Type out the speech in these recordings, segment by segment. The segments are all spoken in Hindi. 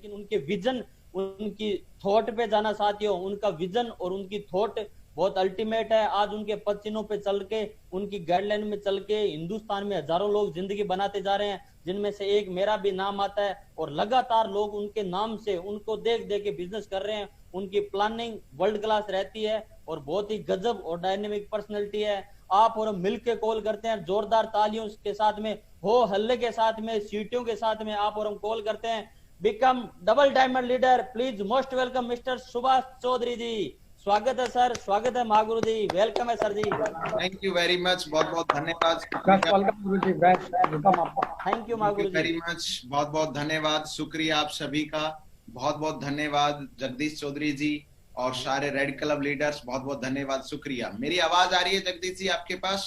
लेकिन उनके विजन, उनकी थॉट पे जाना साथियों, उनका विजन और उनकी थॉट बहुत अल्टीमेट है। आज उनके पसीनों पे चल के, उनकी गाइडलाइन में चल के हिंदुस्तान में हजारों लोग जिंदगी बनाते जा रहे हैं, जिनमें से एक मेरा भी नाम आता है। और लगातार लोग उनके नाम से, उनको देख देख के बिजनेस कर रहे हैं। उनकी प्लानिंग वर्ल्ड क्लास रहती है और बहुत ही गजब और डायनेमिक पर्सनैलिटी है। आप और हम मिलकर कॉल करते हैं, जोरदार तालियों के साथ में, हो हल्ले के साथ में, सीटियों के साथ में आप और हम कॉल करते हैं। Become double diamond leader, please most welcome mister Subhash Chaudhary ji. स्वागत है सर, स्वागत है महागुरु जी, वेलकम है सर जी। थैंक यू वेरी मच, बहुत बहुत धन्यवाद। वेलकम गुरु जी, वेलकम आपका। Thank you Mahaguru ji very much, बहुत बहुत धन्यवाद, शुक्रिया आप सभी का, बहुत बहुत धन्यवाद जगदीश चौधरी जी और सारे रेड क्लब लीडर्स, बहुत बहुत धन्यवाद, शुक्रिया। मेरी आवाज आ रही है जगदीश जी आपके पास?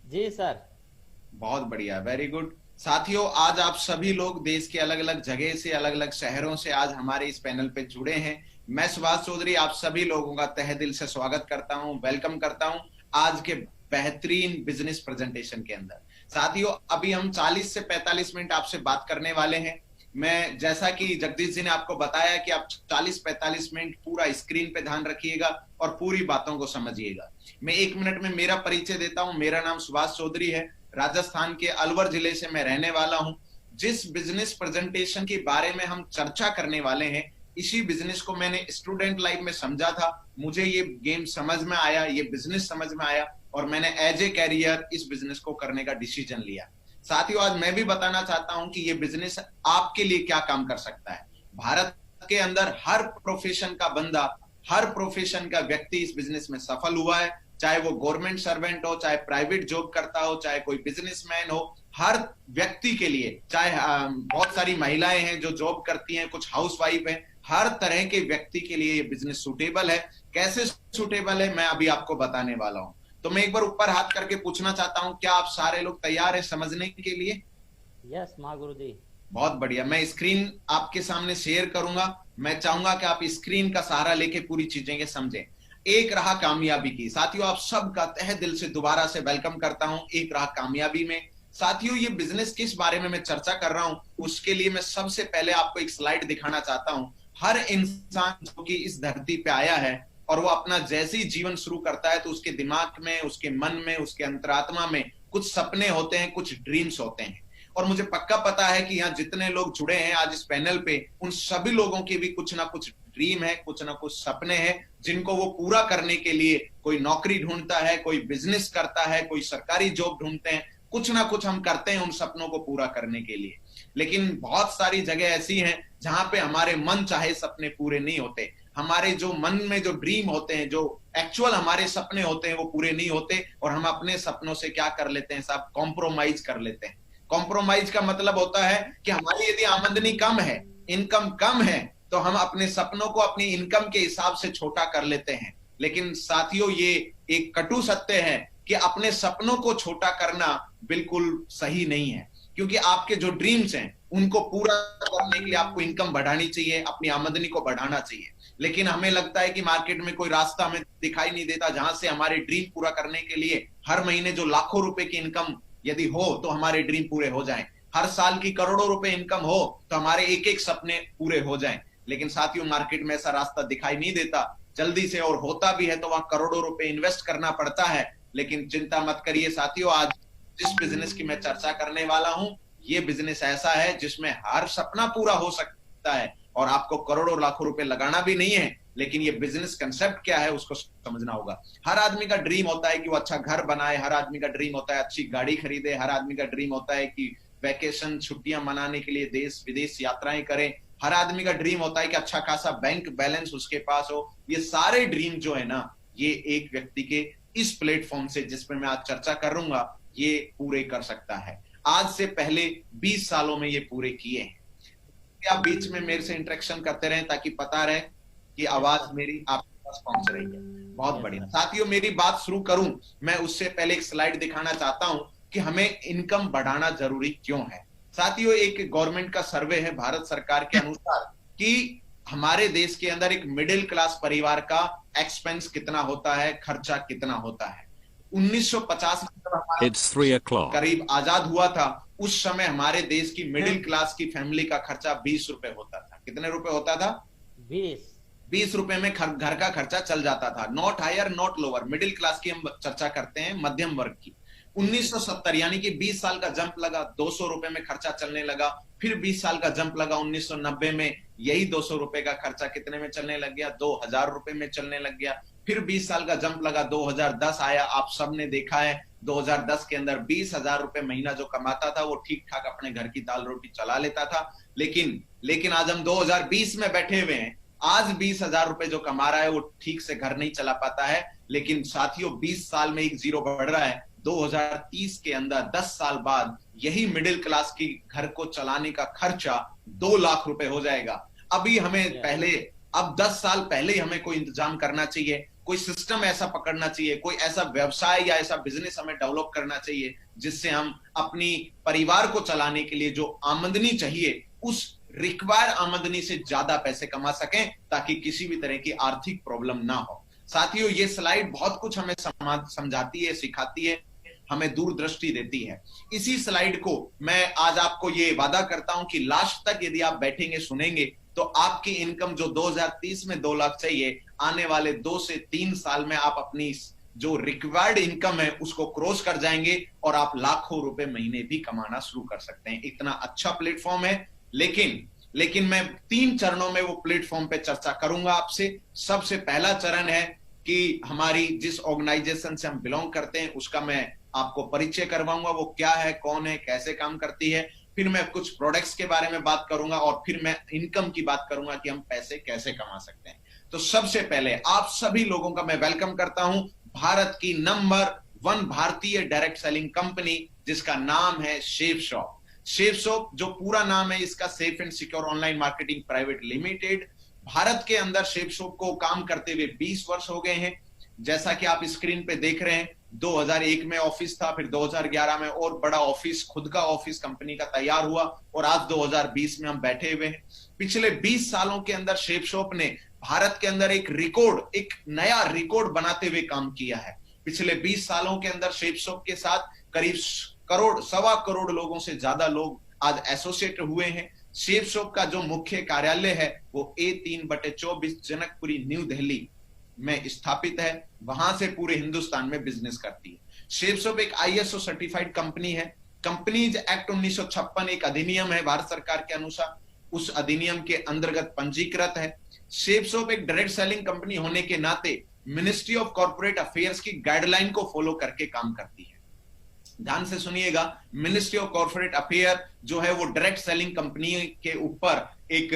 जी सर। बहुत बढ़िया, वेरी गुड। साथियों, आज आप सभी लोग देश के अलग अलग जगह से, अलग अलग शहरों से आज हमारे इस पैनल पे जुड़े हैं। मैं सुभाष चौधरी आप सभी लोगों का तहे दिल से स्वागत करता हूं, वेलकम करता हूं आज के बेहतरीन बिजनेस प्रेजेंटेशन के अंदर। साथियों, अभी हम 40 से 45 मिनट आपसे बात करने वाले हैं। मैं, जैसा कि जगदीश जी ने आपको बताया कि आप 40-45 मिनट पूरा स्क्रीन पे ध्यान रखिएगा और पूरी बातों को समझिएगा। मैं 1 मिनट में मेरा परिचय देता हूं। मेरा नाम सुभाष चौधरी है, राजस्थान के अलवर जिले से मैं रहने वाला हूं। जिस बिजनेस प्रेजेंटेशन के बारे में हम चर्चा करने वाले हैं, इसी बिजनेस को मैंने स्टूडेंट लाइफ में समझा था। मुझे ये गेम समझ में आया, ये बिजनेस समझ में आया और मैंने एज ए कैरियर इस बिजनेस को करने का डिसीजन लिया। साथियों, आज मैं भी बताना चाहता हूं कि ये बिजनेस आपके लिए क्या काम कर सकता है। भारत के अंदर हर प्रोफेशन का बंदा, हर प्रोफेशन का व्यक्ति इस बिजनेस में सफल हुआ है, चाहे वो गवर्नमेंट सर्वेंट हो, चाहे प्राइवेट जॉब करता हो, चाहे कोई बिजनेसमैन हो। हर व्यक्ति के लिए, चाहे बहुत सारी महिलाएं हैं जो जॉब करती हैं, कुछ हाउसवाइफ हैं, हर तरह के व्यक्ति के लिए ये बिजनेस सूटेबल है। कैसे सूटेबल है, मैं अभी आपको बताने वाला हूं। तो मैं एक बार ऊपर हाथ करके पूछना चाहता हूं, क्या आप सारे लोग तैयार हैं समझने के लिए? यस महागुरु जी। बहुत बढ़िया। मैं स्क्रीन आपके सामने शेयर करूंगा। मैं चाहूंगा कि आप स्क्रीन का सहारा लेके पूरी चीजें के समझें। एक राह कामयाबी की। साथियों, आप सबका तहे दिल से दोबारा से वेलकम करता हूं एक राह कामयाबी में। साथियों, ये बिजनेस किस बारे में मैं चर्चा कर रहा हूं, उसके लिए मैं सबसे पहले आपको एक स्लाइड दिखाना चाहता हूं। हर इंसान जो कि इस धरती पे आया है और वो अपना जैसे ही जीवन शुरू करता है, तो उसके दिमाग में, उसके मन में, उसके अंतरात्मा में कुछ सपने होते हैं, कुछ ड्रीम्स होते हैं। और मुझे पक्का पता है कि यहाँ जितने लोग जुड़े हैं आज इस पैनल पे, उन सभी लोगों के भी कुछ ना कुछ ड्रीम है, कुछ ना कुछ सपने हैं, जिनको वो पूरा करने के लिए कोई नौकरी ढूंढता है, कोई बिजनेस करता है, कोई सरकारी जॉब ढूंढते हैं। कुछ ना कुछ हम करते हैं उन सपनों को पूरा करने के लिए। लेकिन बहुत सारी जगह ऐसी हैं जहां पे हमारे मन चाहे सपने पूरे नहीं होते। हमारे जो मन में जो ड्रीम होते हैं, जो एक्चुअल हमारे सपने होते हैं, वो पूरे नहीं होते और हम अपने सपनों से क्या कर लेते हैं साहब, कॉम्प्रोमाइज कर लेते हैं। कॉम्प्रोमाइज का मतलब होता है कि हमारी यदि आमदनी कम है, इनकम कम है, तो हम अपने सपनों को अपनी इनकम के हिसाब से छोटा कर लेते हैं। लेकिन साथियों, ये एक कटु सत्य है कि अपने सपनों को छोटा करना बिल्कुल सही नहीं है, क्योंकि आपके जो ड्रीम्स हैं उनको पूरा करने के लिए आपको इनकम बढ़ानी चाहिए, अपनी आमदनी को बढ़ाना चाहिए। लेकिन हमें लगता है कि मार्केट में कोई रास्ता हमें दिखाई नहीं देता जहां से हमारे ड्रीम पूरा करने के लिए हर महीने जो लाखों रुपए की इनकम यदि हो तो हमारे ड्रीम पूरे हो जाएं, हर साल की करोड़ों रुपए इनकम हो तो हमारे एक एक सपने पूरे हो जाएं। लेकिन साथियों, मार्केट में ऐसा रास्ता दिखाई नहीं देता जल्दी से, और होता भी है तो वहां करोड़ों रुपए इन्वेस्ट करना पड़ता है। लेकिन चिंता मत करिए साथियों, आज जिस बिजनेस की मैं चर्चा करने वाला हूं, ये बिजनेस ऐसा है जिसमें हर सपना पूरा हो सकता है और आपको करोड़ों लाखों रुपए लगाना भी नहीं है। लेकिन ये बिजनेस कंसेप्ट क्या है उसको समझना होगा। हर आदमी का ड्रीम होता है कि वो अच्छा घर बनाए, हर आदमी का ड्रीम होता है अच्छी गाड़ी खरीदे, हर आदमी का ड्रीम होता है कि वैकेशन, छुट्टियां मनाने के लिए देश विदेश यात्राएं करें, हर आदमी का ड्रीम होता है कि अच्छा खासा बैंक बैलेंस उसके पास हो। ये सारे ड्रीम जो है ना, ये एक व्यक्ति के इस प्लेटफॉर्म से जिसपे मैं आज चर्चा करूंगा, ये पूरे कर सकता है। आज से पहले 20 सालों में ये पूरे किए हैं। आप बीच में मेरे से इंटरेक्शन करते रहें ताकि पता रहे कि आवाज मेरी आपके पास पहुंच रही है। बहुत बढ़िया। साथियों, मेरी बात शुरू करूं, मैं उससे पहले एक स्लाइड दिखाना चाहता हूं कि हमें इनकम बढ़ाना जरूरी क्यों है। साथियों, एक गवर्नमेंट का सर्वे है भारत सरकार के अनुसार कि हमारे देश के अंदर एक मिडिल क्लास परिवार का एक्सपेंस कितना होता है, खर्चा कितना होता है। 1950 में जब हमारा करीब आजाद हुआ था, उस समय हमारे देश की मिडिल क्लास की फैमिली का खर्चा 20 रुपए होता था। कितने रुपए होता था? 20 20 रुपए में घर का खर्चा चल जाता था। Not higher not lower, middle class की हम चर्चा करते हैं, मध्यम वर्ग की। 1970 यानी कि 20 साल का जंप लगा, 200 रुपए में खर्चा चलने लगा। फिर 20 साल का जंप लगा 1990 में, यही 200 रुपए का खर्चा कितने में चलने लग गया? 2000 रुपए में चलने लग गया। फिर 20 साल का जंप लगा, 2010 आया। आप सबने देखा है 2010 के अंदर 20,000 रुपए महीना जो कमाता था वो ठीक ठाक अपने घर की दाल रोटी चला लेता था। लेकिन आज हम 2020 में बैठे हुए हैं। आज 20,000 रुपए जो कमा रहा है वो ठीक से घर नहीं चला पाता है। लेकिन साथियों 20 साल में एक जीरो बढ़ रहा है। 2030 के अंदर 10 साल बाद यही मिडिल क्लास की घर को चलाने का खर्चा 2 लाख रुपए हो जाएगा। अभी हमें अब 10 साल पहले ही हमें कोई इंतजाम करना चाहिए, कोई सिस्टम ऐसा पकड़ना चाहिए, कोई ऐसा व्यवसाय या ऐसा बिजनेस हमें डेवलप करना चाहिए जिससे हम अपनी परिवार को चलाने के लिए जो आमदनी चाहिए उस रिक्वायर आमदनी से ज्यादा पैसे कमा सकें, ताकि किसी भी तरह की आर्थिक प्रॉब्लम ना हो। साथियों ये स्लाइड बहुत कुछ हमें समझाती है, सिखाती है, हमें दूरदृष्टि देती है। इसी स्लाइड को मैं आज आपको ये वादा करता हूं कि लास्ट तक यदि आप बैठेंगे सुनेंगे तो आपकी इनकम जो 2030 में 2 लाख चाहिए, आने वाले 2 से 3 साल में आप अपनी जो रिक्वायर्ड इनकम है उसको क्रॉस कर जाएंगे और आप लाखों रुपए महीने भी कमाना शुरू कर सकते हैं। इतना अच्छा प्लेटफॉर्म है। लेकिन मैं 3 चरणों में वो प्लेटफॉर्म पे चर्चा करूंगा आपसे। सबसे पहला चरण है कि हमारी जिस ऑर्गेनाइजेशन से हम बिलोंग करते हैं उसका मैं आपको परिचय करवाऊंगा, वो क्या है, कौन है, कैसे काम करती है। फिर मैं कुछ प्रोडक्ट्स के बारे में बात करूंगा और फिर मैं इनकम की बात करूंगा कि हम पैसे कैसे कमा सकते हैं। तो सबसे पहले आप सभी लोगों का मैं वेलकम करता हूं भारत की नंबर 1 भारतीय डायरेक्ट सेलिंग कंपनी जिसका नाम है शेफशॉप। शेफशॉप जो पूरा नाम है इसका safe and secure online marketing private limited. Bharat के अंदर शेफशॉप को काम करते हुए 20 वर्ष हो गए हैं। जैसा कि आप स्क्रीन पे देख रहे हैं, 2001 में ऑफिस था, फिर 2011 में और बड़ा ऑफिस, खुद का ऑफिस कंपनी का तैयार हुआ और आज 2020 में हम बैठे हुए हैं। पिछले 20 सालों के अंदर शेफशॉप ने भारत के अंदर एक नया रिकॉर्ड बनाते हुए काम किया है। पिछले 20 सालों के अंदर शेफशॉप के साथ करीब सवा करोड़ लोगों से ज्यादा लोग आज एसोसिएट हुए हैं। शेफशॉप का जो मुख्य कार्यालय है वो A3/24 जनकपुरी न्यू दिल्ली में स्थापित है। वहां से पूरे हिंदुस्तान में बिजनेस करती है। शेफशॉप एक ISO सर्टिफाइड कंपनी है। कंपनीज एक्ट 1956 एक अधिनियम है भारत सरकार के अनुसार, उस अधिनियम के अंतर्गत पंजीकृत है। शेफशॉप एक डायरेक्ट सेलिंग कंपनी होने के नाते मिनिस्ट्री ऑफ कॉर्पोरेट अफेयर्स की गाइडलाइन को फॉलो करके काम करती है। ध्यान से सुनिएगा, मिनिस्ट्री ऑफ कॉर्पोरेट अफेयर जो है वो डायरेक्ट सेलिंग कंपनी के ऊपर एक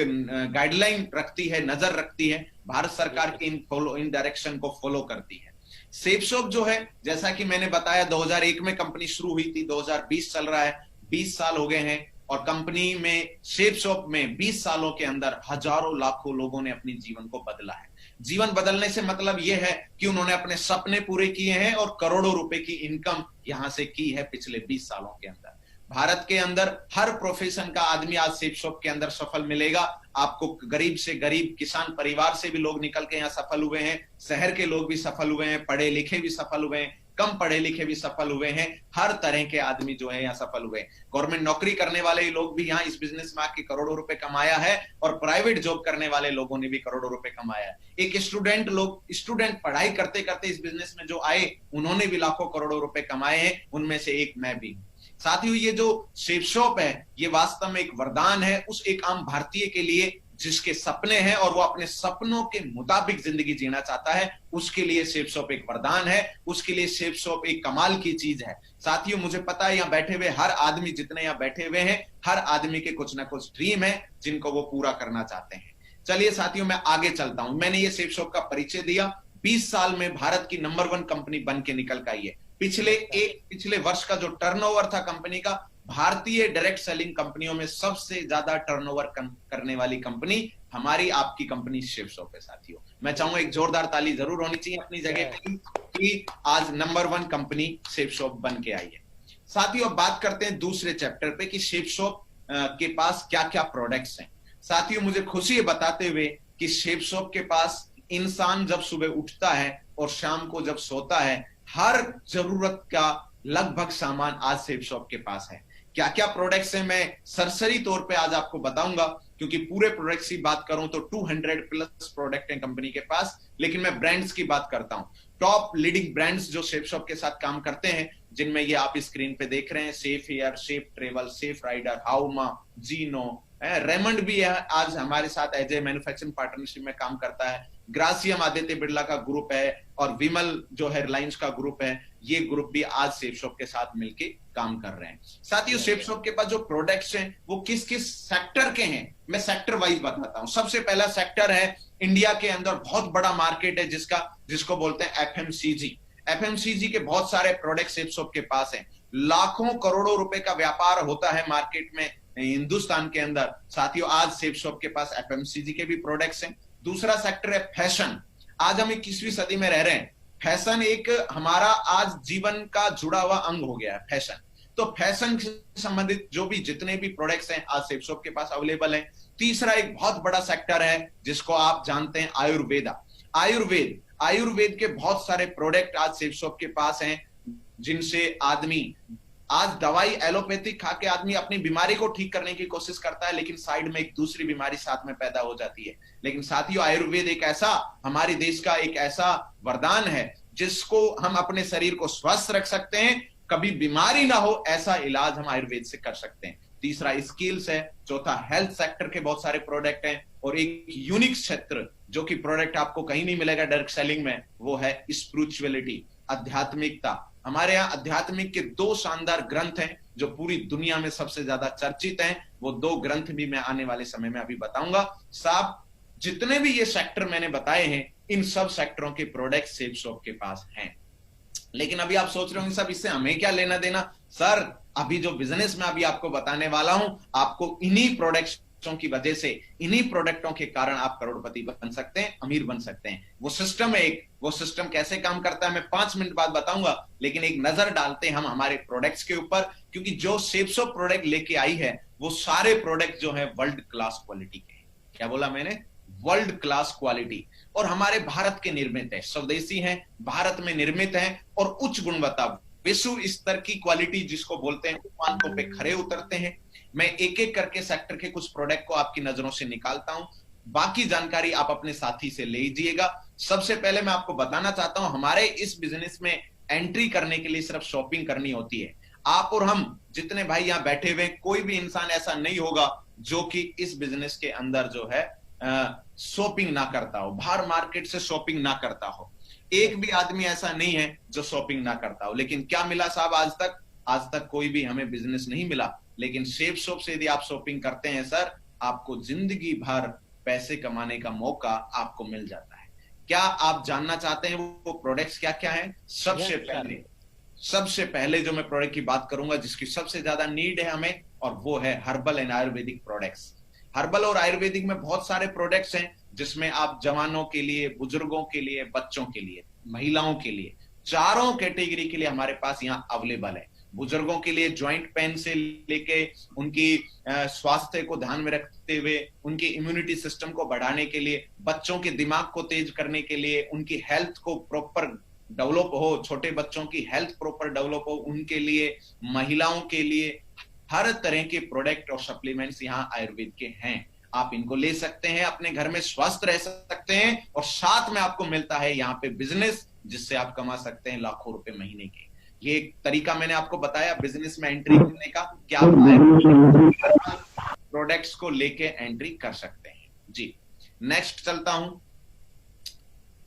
गाइडलाइन रखती है, नजर रखती है, भारत सरकार के इन डायरेक्शन को फॉलो करती है। शेफशॉप जो है, जैसा कि मैंने बताया, 2001 में कंपनी शुरू हुई थी, 2020 चल रहा है, 20 साल हो गए हैं और कंपनी में, शेफशॉप में 20 सालों के अंदर हजारों लाखों लोगों ने अपने जीवन को बदला है। जीवन बदलने से मतलब यह है कि उन्होंने अपने सपने पूरे किए हैं और करोड़ों रुपए की इनकम यहां से की है पिछले 20 सालों के अंदर। भारत के अंदर हर प्रोफेशन का आदमी आज शेफशॉप के अंदर सफल मिलेगा आपको। गरीब से गरीब किसान परिवार से भी लोग निकल के यहाँ सफल हुए हैं, शहर के लोग भी सफल हुए हैं, पढ़े लिखे भी सफल हुए हैं, कम पढ़े लिखे भी सफल हुए हैं, हर तरह के आदमी जो है यहाँ सफल हुए। गवर्नमेंट नौकरी करने वाले लोग भी यहाँ इस बिजनेस में आके करोड़ों रुपए कमाया है और प्राइवेट जॉब करने वाले लोगों ने भी करोड़ों रुपए कमाया है। एक स्टूडेंट पढ़ाई करते करते इस बिजनेस में जो आए उन्होंने भी लाखों करोड़ों रुपए कमाए हैं, उनमें से एक मैं भी हूं। साथियों ये जो शेफशॉप है ये वास्तव में एक वरदान है उस एक आम भारतीय के लिए जिसके सपने हैं और वो अपने सपनों के मुताबिक जिंदगी जीना चाहता है। उसके लिए शेफशॉप एक वरदान है, उसके लिए शेफशॉप एक कमाल की चीज है। साथियों मुझे पता है यहाँ बैठे हुए हर आदमी, जितने यहाँ बैठे हुए हैं, हर आदमी के कुछ ना कुछ ड्रीम है जिनको वो पूरा करना चाहते हैं। चलिए साथियों मैं आगे चलता हूं। मैंने ये शेफशॉप का परिचय दिया। 20 साल में भारत की नंबर 1 कंपनी बन के निकल कर आई है। पिछले वर्ष का जो टर्नओवर था कंपनी का, भारतीय डायरेक्ट सेलिंग कंपनियों में सबसे ज्यादा टर्नओवर करने वाली कंपनी हमारी आपकी कंपनी शेफशॉप है। साथियों मैं चाहूंगा एक जोरदार ताली जरूर होनी चाहिए अपनी जगह कि आज नंबर 1 कंपनी शेफशॉप बन के आई है। साथियों अब बात करते हैं दूसरे चैप्टर पे कि शेफशॉप के पास क्या क्या प्रोडक्ट्स हैं। साथियों मुझे खुशी है बताते हुए कि शेफशॉप के पास इंसान जब सुबह उठता है और शाम को जब सोता है, हर जरूरत का लगभग सामान आज शेफशॉप के पास है। क्या क्या प्रोडक्ट्स हैं मैं सरसरी तौर पे आज आपको बताऊंगा, क्योंकि पूरे प्रोडक्ट्स की बात करूं तो 200 प्लस प्रोडक्ट हैं कंपनी के पास, लेकिन मैं ब्रांड्स की बात करता हूं। टॉप लीडिंग ब्रांड्स जो शेप शॉप के साथ काम करते हैं, जिनमें ये आप स्क्रीन पे देख रहे हैं, safe air, safe travel, safe rider, हाउमा, जीनो, रेमंड भी है आज हमारे साथ एज ए मैन्युफैक्चरिंग पार्टनरशिप में काम करता है। ग्रासियम आदित्य बिरला का ग्रुप है, और विमल जो है रिलायंस का ग्रुप है, ये ग्रुप भी आज शेप शॉप के साथ मिलके काम कर रहे हैं। साथियों, शेप शॉप के पास जो प्रोडक्ट्स हैं वो किस किस सेक्टर के हैं, मैं सेक्टर वाइज बताता हूं। सबसे पहला सेक्टर है, इंडिया के अंदर बहुत बड़ा मार्केट है जिसको बोलते हैं एफएमसीजी। एफएमसीजी के बहुत सारे प्रोडक्ट शेप शॉप के पास हैं। लाखों करोड़ों रुपए का व्यापार होता है मार्केट में हिंदुस्तान के अंदर। साथियों, आज शेप शॉप के पास एफएमसीजी के भी प्रोडक्ट्स हैं। दूसरा सेक्टर है फैशन। आज हम 21वीं सदी में रह रहे हैं, फैशन एक हमारा आज जीवन का जुड़ा हुआ अंग हो गया है फैशन। तो फैशन से संबंधित जो भी जितने भी प्रोडक्ट्स हैं आज शेप शॉप के पास अवेलेबल हैं। तीसरा एक बहुत बड़ा सेक्टर है जिसको आप जानते हैं आयुर्वेदा। आयुर्वेद के बहुत सारे प्रोडक्ट आज शेप शॉप के पास हैं, जिनसे आदमी आज दवाई एलोपैथिक खा के आदमी अपनी बीमारी को ठीक करने की कोशिश करता है, लेकिन साइड में एक दूसरी बीमारी साथ में पैदा हो जाती है। लेकिन साथियों, आयुर्वेद एक ऐसा हमारे देश का एक ऐसा वरदान है जिसको हम अपने शरीर को स्वस्थ रख सकते हैं, कभी बीमारी ना हो ऐसा इलाज हम आयुर्वेद से कर सकते हैं। तीसरा स्किल्स है। चौथा हेल्थ सेक्टर के बहुत सारे प्रोडक्ट हैं। और एक यूनिक क्षेत्र जो कि प्रोडक्ट आपको कहीं नहीं मिलेगा डायरेक्ट सेलिंग में, वो है स्पिरिचुअलिटी, आध्यात्मिकता। हमारे यहाँ आध्यात्मिक के 2 शानदार ग्रंथ हैं जो पूरी दुनिया में सबसे ज्यादा चर्चित हैं। वो 2 ग्रंथ भी मैं आने वाले समय में अभी बताऊंगा। साहब, जितने भी ये सेक्टर मैंने बताए हैं, इन सब सेक्टरों के प्रोडक्ट शेप शॉप के पास हैं। लेकिन अभी आप सोच रहे होंगे सब इससे हमें क्या लेना देना। सर, अभी जो बिजनेस में अभी आपको बताने वाला हूं, आपको इन्हीं प्रोडक्ट्स की वजह से, इन्हीं प्रोडक्टों के कारण आप करोड़पति बन सकते हैं, अमीर बन सकते हैं। वो सिस्टम है एक, वो सिस्टम कैसे काम करता है मैं 5 मिनट बाद बताऊंगा। लेकिन एक नजर डालते हैं हम हमारे प्रोडक्ट्स के ऊपर, क्योंकि जो शेप शॉप प्रोडक्ट लेके आई है वो सारे प्रोडक्ट जो है वर्ल्ड क्लास क्वालिटी के हैं। क्या बोला मैंने? World class quality. और हमारे भारत के निर्मित है, स्वदेशी हैं, भारत में निर्मित हैं, और उच्च गुणवत्ता, विश्व स्तर की क्वालिटी जिसको बोलते हैं, मानकों पे खरे उतरते हैं। मैं एक एक करके सेक्टर के कुछ प्रोडक्ट को आपकी नजरों से निकालता हूं, बाकी जानकारी आप अपने साथी से ले लीजिएगा। सबसे पहले मैं आपको बताना चाहता हूं, हमारे इस बिजनेस में एंट्री करने के लिए सिर्फ शॉपिंग करनी होती है। आप और हम जितने भाई यहां बैठे हुए, कोई भी इंसान ऐसा नहीं होगा जो कि इस बिजनेस के अंदर जो है शॉपिंग ना करता हो, बाहर मार्केट से शॉपिंग ना करता हो। एक भी आदमी ऐसा नहीं है जो शॉपिंग ना करता हो। लेकिन क्या मिला साहब आज तक कोई भी हमें बिजनेस नहीं मिला। लेकिन शेप शॉप से यदि आप शॉपिंग करते हैं सर, आपको जिंदगी भर पैसे कमाने का मौका आपको मिल जाता है। क्या आप जानना चाहते हैं वो प्रोडक्ट्स क्या क्या हैं? सबसे पहले जो मैं प्रोडक्ट की बात करूंगा, जिसकी सबसे ज्यादा नीड है हमें, और वो है herbal and Ayurvedic products. Herbal और आयुर्वेदिक में बहुत सारे प्रोडक्ट्स हैं, जिसमें आप जवानों के लिए, बुजुर्गों के लिए, बच्चों के लिए, महिलाओं के लिए, चारों कैटेगरी के लिए हमारे पास यहाँ अवेलेबल है। बुजुर्गों के लिए ज्वाइंट पेन से लेके उनकी स्वास्थ्य को ध्यान में रखते हुए उनकी इम्यूनिटी सिस्टम को बढ़ाने के लिए, बच्चों के दिमाग को तेज करने के लिए, उनकी हेल्थ को प्रॉपर डेवलप हो, छोटे बच्चों की हेल्थ प्रॉपर डेवलप हो उनके लिए, महिलाओं के लिए, हर तरह के प्रोडक्ट और सप्लीमेंट्स यहाँ आयुर्वेद के हैं। आप इनको ले सकते हैं, अपने घर में स्वस्थ रह सकते हैं, और साथ में आपको मिलता है यहाँ पे बिजनेस, जिससे आप कमा सकते हैं लाखों रुपए महीने के। ये एक तरीका मैंने आपको बताया बिजनेस में एंट्री करने का, क्या आप प्रोडक्ट्स को लेके एंट्री कर सकते हैं। जी, नेक्स्ट चलता हूं।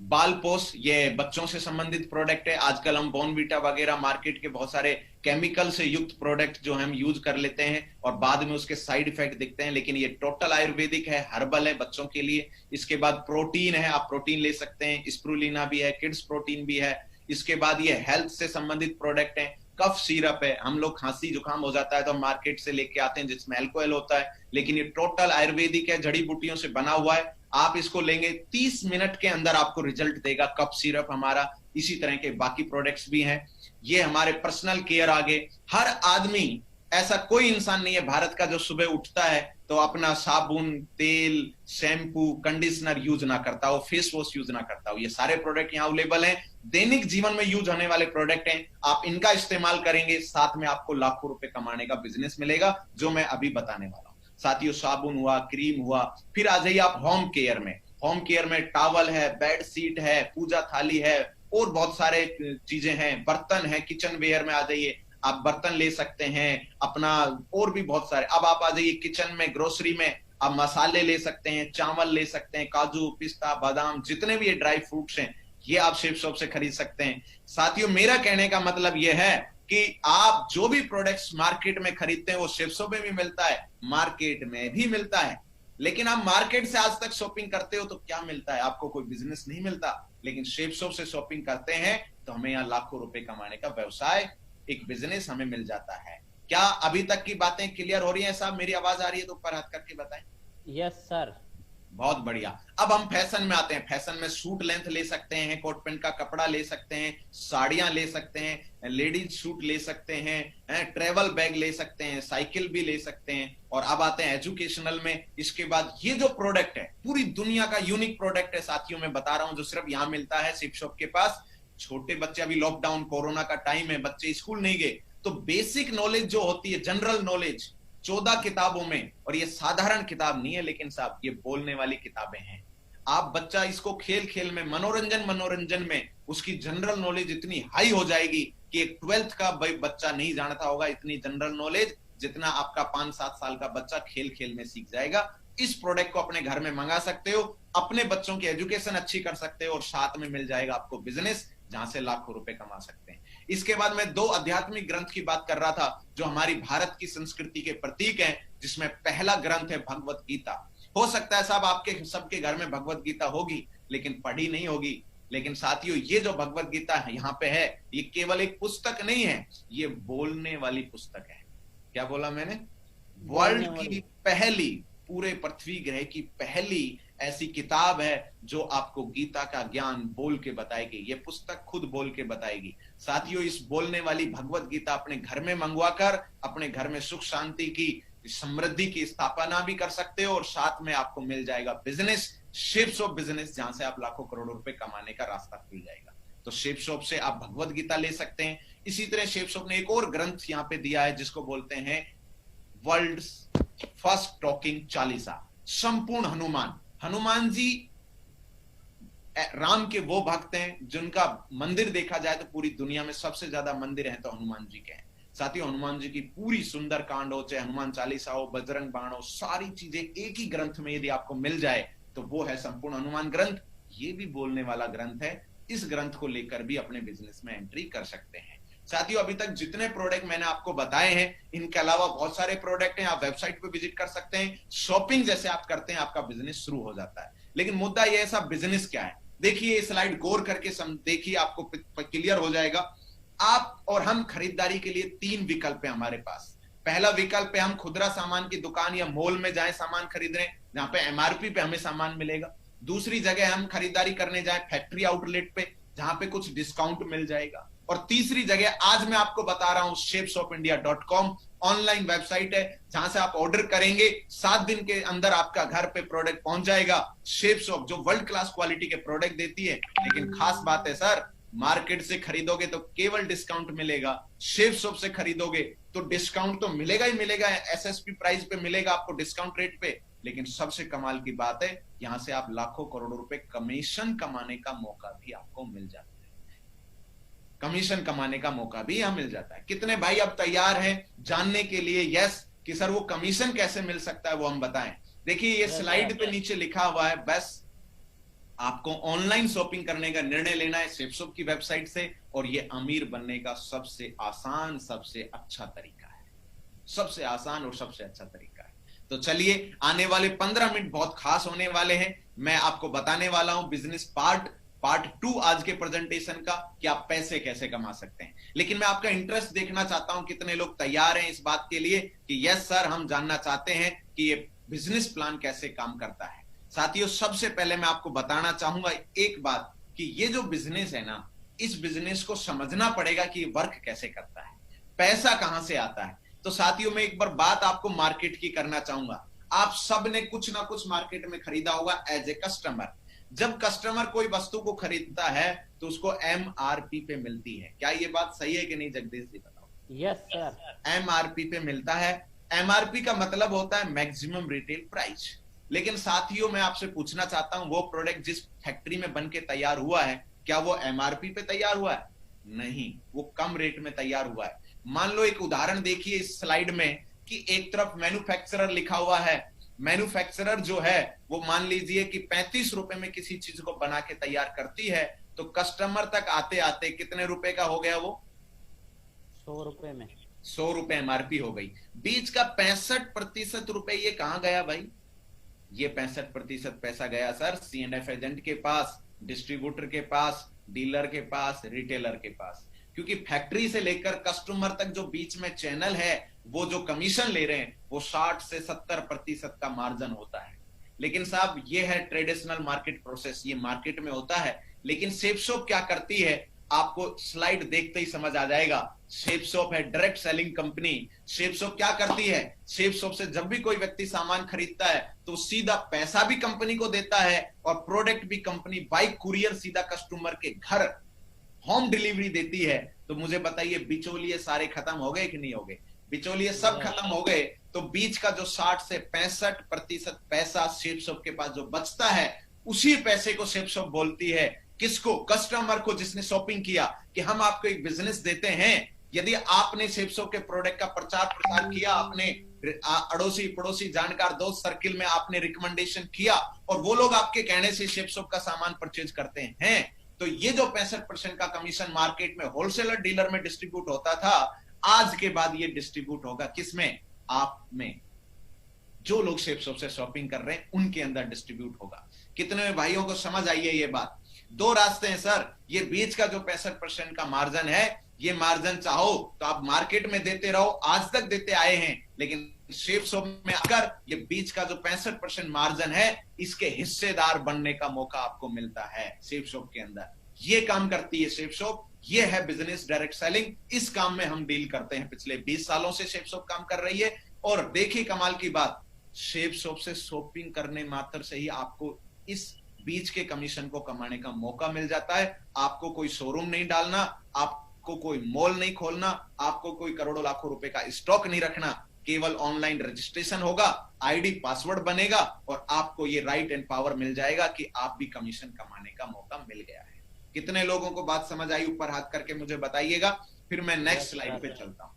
बालपोस, ये बच्चों से संबंधित प्रोडक्ट है। आजकल हम बॉर्नवीटा वगैरह मार्केट के बहुत सारे केमिकल से युक्त प्रोडक्ट जो हम यूज कर लेते हैं, और बाद में उसके साइड इफेक्ट दिखते हैं, लेकिन ये टोटल आयुर्वेदिक है, हर्बल है बच्चों के लिए। इसके बाद प्रोटीन है, आप प्रोटीन ले सकते हैं, स्प्रुलिना भी है, किड्स प्रोटीन भी है। इसके बाद ये हेल्थ से संबंधित प्रोडक्ट है। कफ सिरप है, हम लोग खांसी जुकाम हो जाता है तो हम मार्केट से लेके आते हैं जिसमें अल्कोहल होता है, लेकिन ये टोटल आयुर्वेदिक है, जड़ी बूटियों से बना हुआ है। आप इसको लेंगे 30 मिनट के अंदर आपको रिजल्ट देगा कफ सिरप हमारा। इसी तरह के बाकी प्रोडक्ट्स भी हैं। ये हमारे पर्सनल केयर आगे, हर आदमी ऐसा कोई इंसान नहीं है भारत का जो सुबह उठता है तो अपना साबुन, तेल, शैम्पू, कंडीशनर यूज ना करता हो, फेस वॉश यूज ना करता हो। ये सारे प्रोडक्ट यहाँ अवेलेबल हैं, दैनिक जीवन में यूज होने वाले प्रोडक्ट हैं। आप इनका इस्तेमाल करेंगे, साथ में आपको लाखों रुपए कमाने का बिजनेस मिलेगा, जो मैं अभी बताने वाला हूं। साथियों, साबुन हुआ, क्रीम हुआ, फिर आ जाइए आप होम केयर में। होम केयर में टॉवल है, बेड सीट है, पूजा थाली है, और बहुत सारे चीजें हैं, बर्तन है। किचन वेयर में आ जाइए, आप बर्तन ले सकते हैं अपना, और भी बहुत सारे। अब आप आ जाइए किचन में, ग्रोसरी में, आप मसाले ले सकते हैं, चावल ले सकते हैं, काजू, पिस्ता, बादाम, जितने भी ये ड्राई फ्रूट्स हैं, ये आप शेफ शॉप से खरीद सकते हैं। साथियों, मेरा कहने का मतलब ये है कि आप जो भी प्रोडक्ट्स मार्केट में खरीदते हैं वो शेफ शॉप में भी मिलता है, मार्केट में भी मिलता है। लेकिन आप मार्केट से आज तक शॉपिंग करते हो तो क्या मिलता है? आपको कोई बिजनेस नहीं मिलता। लेकिन शेफ शॉप से शॉपिंग करते हैं तो हमें यहाँ लाखों रुपए कमाने का व्यवसाय, एक बिजनेस हमें मिल जाता है। क्या अभी तक की बातें क्लियर हो रही हैं साहब? मेरी आवाज आ रही है तो ऊपर हाथ करके बताएं। Yes sir. बहुत बढ़िया। अब हम फैशन में आते हैं। फैशन में सूट लेंथ ले सकते हैं, कोट पैंट का कपड़ा ले सकते हैं, साड़ियां ले सकते हैं, लेडीज सूट ले सकते हैं, ट्रेवल बैग ले सकते हैं, साइकिल भी ले सकते हैं। और अब आते हैं एजुकेशनल में। इसके बाद ये जो प्रोडक्ट है, पूरी दुनिया का यूनिक प्रोडक्ट है साथियों, मैं बता रहा हूं, जो सिर्फ यहां मिलता है शेफ शॉप के पास। छोटे बच्चे, अभी लॉकडाउन कोरोना का टाइम है, बच्चे स्कूल नहीं गए, तो बेसिक नॉलेज जो होती है, जनरल नॉलेज, 14 किताबों में, और ये साधारण किताब नहीं है लेकिन साहब ये बोलने वाली किताबें हैं। आप बच्चा इसको खेल खेल में, मनोरंजन में उसकी जनरल नॉलेज इतनी हाई हो जाएगी कि एक 12th का बच्चा नहीं जानता होगा इतनी जनरल नॉलेज, जितना आपका 5-7 साल का बच्चा खेल खेल में सीख जाएगा। इस प्रोडक्ट को अपने घर में मंगा सकते हो, अपने बच्चों की एजुकेशन अच्छी कर सकते हो, और साथ में मिल जाएगा आपको बिजनेस, जहां से लाखों रुपए कमा सकते हैं। इसके बाद मैं 2 आध्यात्मिक ग्रंथ की बात कर रहा था जो हमारी भारत की संस्कृति के प्रतीक हैं, जिसमें पहला ग्रंथ है भगवत गीता। हो सकता है साहब आपके सबके घर में भगवत गीता होगी, लेकिन पढ़ी नहीं होगी। लेकिन साथियों, ये जो भगवत गीता यहाँ पे है, ये केवल एक पुस्तक नहीं है, ये बोलने वाली पुस्तक है। क्या बोला मैंने? वर्ल्ड की पहली, पूरे पृथ्वी ग्रह की पहली ऐसी किताब है जो आपको गीता का ज्ञान बोल के बताएगी। ये पुस्तक खुद बोल के बताएगी। साथियों, इस बोलने वाली भगवत गीता अपने घर में मंगवाकर अपने घर में सुख शांति की, समृद्धि की स्थापना भी कर सकते हो, और साथ में आपको मिल जाएगा बिजनेस, शेप शॉप बिजनेस, जहां से आप लाखों करोड़ों रुपए कमाने का रास्ता खुल जाएगा। तो शेप शॉप से आप भगवत गीता ले सकते हैं। इसी तरह शेप शॉप ने एक और ग्रंथ यहाँ पे दिया है जिसको बोलते हैं वर्ल्ड फर्स्ट टॉकिंग चालीसा, संपूर्ण हनुमान। हनुमान जी राम के वो भक्त हैं जिनका मंदिर देखा जाए तो पूरी दुनिया में सबसे ज्यादा मंदिर हैं तो हनुमान जी के हैं। साथियों, हनुमान जी की पूरी सुंदर कांड हो, चाहे हनुमान चालीसा हो, बजरंग बाण हो, सारी चीजें एक ही ग्रंथ में यदि आपको मिल जाए तो वो है संपूर्ण हनुमान ग्रंथ। ये भी बोलने वाला ग्रंथ है। इस ग्रंथ को लेकर भी अपने बिजनेस में एंट्री कर सकते हैं। साथियों, अभी तक जितने प्रोडक्ट मैंने आपको बताए हैं, इनके अलावा बहुत सारे प्रोडक्ट हैं। आप वेबसाइट पे विजिट कर सकते हैं। शॉपिंग जैसे आप करते हैं, आपका बिजनेस शुरू हो जाता है। लेकिन मुद्दा यह है साहब, बिजनेस क्या है? देखिए, स्लाइड गौर करके देखिए, आपको क्लियर हो जाएगा। आप और हम खरीदारी के लिए 3 विकल्प है हमारे पास। पहला विकल्प है हम खुदरा सामान की दुकान या मॉल में जाएं सामान खरीदने, जहां पे एमआरपी पे हमें सामान मिलेगा। दूसरी जगह हम खरीदारी करने जाएं फैक्ट्री आउटलेट पे, जहां पे कुछ डिस्काउंट मिल जाएगा। और तीसरी जगह आज मैं आपको बता रहा हूं, shapeshopindia.com ऑनलाइन वेबसाइट है, जहां से आप ऑर्डर करेंगे 7 दिन के अंदर आपका घर पे प्रोडक्ट पहुंच जाएगा। शेप शॉप जो वर्ल्ड क्लास क्वालिटी के प्रोडक्ट देती है, लेकिन खास बात है सर, मार्केट से खरीदोगे तो केवल डिस्काउंट मिलेगा, शेप शॉप से खरीदोगे तो डिस्काउंट तो मिलेगा ही मिलेगा, एसएसपी प्राइस पे मिलेगा आपको, डिस्काउंट रेट पे। लेकिन सबसे कमाल की बात है, यहां से आप लाखों करोड़ों रुपए कमीशन कमाने का मौका भी आपको मिल जाता है। कमीशन कमाने का मौका भी यहां मिल जाता है। कितने भाई अब तैयार हैं जानने के लिए यस कि सर वो कमीशन कैसे मिल सकता है, वो हम बताएं। देखिए, ये स्लाइड पे नीचे लिखा हुआ है, बस आपको ऑनलाइन शॉपिंग करने का निर्णय लेना है शेप शॉप की वेबसाइट से, और ये अमीर बनने का सबसे आसान, सबसे अच्छा तरीका है। सबसे आसान और सबसे अच्छा तरीका है। तो चलिए, आने वाले 15 मिनट बहुत खास होने वाले हैं। मैं आपको बताने वाला हूं बिजनेस पार्ट 2 आज के प्रेजेंटेशन का, कि आप पैसे कैसे कमा सकते हैं। लेकिन मैं आपका इंटरेस्ट देखना चाहता हूं, कितने लोग तैयार हैं इस बात के लिए कि यस सर, हम जानना चाहते हैं कि ये बिजनेस प्लान कैसे काम करता है। साथियों, सबसे पहले मैं आपको बताना चाहूंगा एक बात, कि ये जो बिजनेस है ना, इस बिजनेस को समझना पड़ेगा कि वर्क कैसे करता है, पैसा कहां से आता है। तो साथियों मैं एक बार बात आपको मार्केट की करना चाहूंगा। आप सब ने कुछ ना कुछ मार्केट में खरीदा होगा एज ए कस्टमर। जब कस्टमर कोई वस्तु को खरीदता है तो उसको एमआरपी पे मिलती है। क्या ये बात सही है कि नहीं जगदीश जी, बताओ। Yes sir. एमआरपी पे मिलता है। एमआरपी का मतलब होता है मैक्सिमम रिटेल प्राइस। लेकिन साथियों मैं आपसे पूछना चाहता हूं, वो प्रोडक्ट जिस फैक्ट्री में बन के तैयार हुआ है, क्या वो एमआरपी पे तैयार हुआ है? नहीं, वो कम रेट में तैयार हुआ है। मान लो एक उदाहरण देखिए इस स्लाइड में कि एक तरफ मैन्युफैक्चरर लिखा हुआ है। मैन्युफैक्चरर जो है वो मान लीजिए कि 35 रुपए में किसी चीज को बना के तैयार करती है, तो कस्टमर तक आते आते कितने रुपए का हो गया? वो 100 रुपए में। 100 रुपए एमआरपी हो गई। बीच का 65% रुपए ये कहां गया भाई? ये 65% पैसा गया सर C&F एजेंट के पास, डिस्ट्रीब्यूटर के पास, डीलर के पास, रिटेलर के पास। क्योंकि फैक्ट्री से लेकर कस्टमर तक जो बीच में चैनल है, वो जो कमीशन ले रहे हैं वो 60 से 70% का मार्जिन होता है। लेकिन साहब ये है ट्रेडिशनल मार्केट प्रोसेस, ये मार्केट में होता है। लेकिन शेप शॉप क्या करती है, आपको स्लाइड देखते ही समझ आ जाएगा। शेप शॉप है direct selling company. Shape shop क्या करती है? शेप शॉप से जब भी कोई व्यक्ति सामान खरीदता है तो सीधा पैसा भी कंपनी को देता है और प्रोडक्ट भी कंपनी बाय कुरियर सीधा कस्टमर के घर होम डिलीवरी देती है। तो मुझे बताइए बिचौलिए सारे खत्म हो गए कि नहीं हो गए? बिचौलिए सब खत्म हो गए। तो बीच का जो 60 से 65% पैसा शेप शॉप के पास जो बचता है, उसी पैसे को शेप शॉप बोलती है किसको? कस्टमर को, जिसने शॉपिंग किया कि हम आपको एक बिजनेस देते हैं। यदि आपने शेप शॉप के प्रोडक्ट का प्रचार प्रसार किया, अपने अड़ोसी पड़ोसी जानकार दोस्त सर्किल में आपने रिकमेंडेशन किया और वो लोग आपके कहने से शेप शॉप का सामान परचेज करते हैं, तो ये जो 65% का कमीशन मार्केट में होलसेलर डीलर में डिस्ट्रीब्यूट होता था, आज के बाद ये डिस्ट्रीब्यूट होगा किसमें? आप में। जो लोग शेप शॉप से शॉपिंग कर रहे हैं उनके अंदर डिस्ट्रीब्यूट होगा। कितने भाइयों को समझ आई है ये बात? दो रास्ते हैं सर। ये बीच का जो 65% का मार्जिन है, ये मार्जिन चाहो तो आप मार्केट में देते रहो, आज तक देते आए हैं। लेकिन शेप शॉप में आकर ये बीच का जो 65% मार्जिन है, इसके हिस्सेदार बनने का मौका आपको मिलता है शेप शॉप के अंदर। ये काम करती है शेप शॉप। ये है बिजनेस डायरेक्ट सेलिंग। इस काम में हम डील करते हैं। पिछले 20 सालों से शेप शॉप काम कर रही है। और देखिए कमाल की बात, शेप शॉप से शॉपिंग करने मात्र से ही आपको इस बीच के कमीशन को कमाने का मौका मिल जाता है। आपको कोई शोरूम नहीं डालना, आपको कोई मॉल नहीं खोलना, आपको कोई करोड़ों लाखों रुपए का स्टॉक नहीं रखना। केवल ऑनलाइन रजिस्ट्रेशन होगा, आईडी पासवर्ड बनेगा और आपको ये राइट एंड पावर मिल जाएगा कि आप भी कमीशन कमाने का मौका मिल गया है। कितने लोगों को बात समझ आई? ऊपर हाथ करके मुझे बताइएगा, फिर मैं नेक्स्ट स्लाइड पे चलता हूं।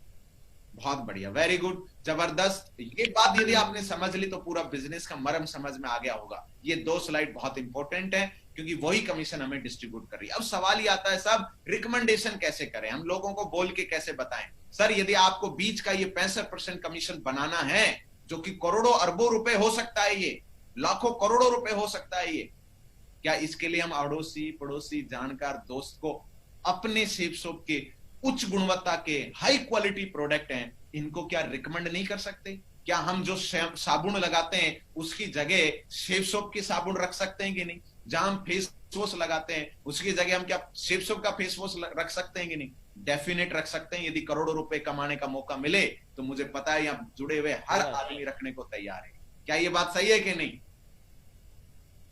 बहुत बढ़िया, वेरी गुड, जबरदस्त। ये बात यदि आपने समझ ली तो पूरा बिजनेस का मर्म समझ में आ गया होगा। ये 2 स्लाइड बहुत इंपॉर्टेंट है क्योंकि वही कमीशन हमें डिस्ट्रीब्यूट कर रही है। अब सवाल ये आता है साहब, रिकमेंडेशन कैसे करें? हम लोगों को बोल के कैसे बताएं? सर यदि आपको बीच का ये 65% कमीशन बनाना है, जो कि करोड़ों अरबों रुपए हो सकता है, ये लाखों करोड़ों रुपए हो सकता है, ये क्या इसके लिए हम अड़ोसी पड़ोसी जानकार दोस्त को अपने शेप शॉप के उच्च गुणवत्ता के हाई क्वालिटी प्रोडक्ट हैं, इनको क्या रिकमेंड नहीं कर सकते? क्या हम जो साबुन लगाते हैं उसकी जगह शेप शॉप की साबुन रख सकते हैं कि नहीं? जहां हम फेस वॉश लगाते हैं उसकी जगह हम क्या शेप शॉप का फेस वॉश रख सकते हैं कि नहीं? डेफिनेट रख सकते हैं। यदि करोड़ों रुपए कमाने का मौका मिले तो मुझे पता है यहाँ जुड़े हुए हर आदमी रखने को तैयार है। क्या ये बात सही है कि नहीं?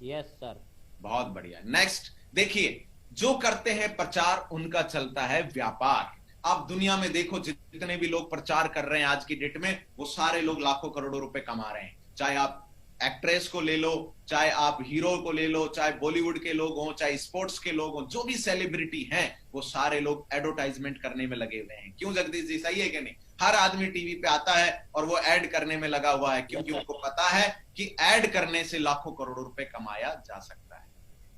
Yes sir. बहुत बढ़िया। नेक्स्ट देखिए, जो करते हैं प्रचार उनका चलता है व्यापार। आप दुनिया में देखो, जितने भी लोग प्रचार कर रहे हैं आज की डेट में, वो सारे लोग लाखों करोड़ों रुपए कमा रहे हैं। चाहे आप एक्ट्रेस को ले लो, चाहे आप हीरो को ले लो, चाहे बॉलीवुड के लोग हों, चाहे स्पोर्ट्स के लोग हों, जो भी सेलिब्रिटी हैं वो सारे लोग एडवर्टाइजमेंट करने में लगे हुए हैं। क्यों जगदीश जी, सही है कि नहीं? हर आदमी टीवी पे आता है और वो ऐड करने में लगा हुआ है, क्योंकि उनको पता है कि ऐड करने से लाखों करोड़ों रुपए कमाया जा सकता है।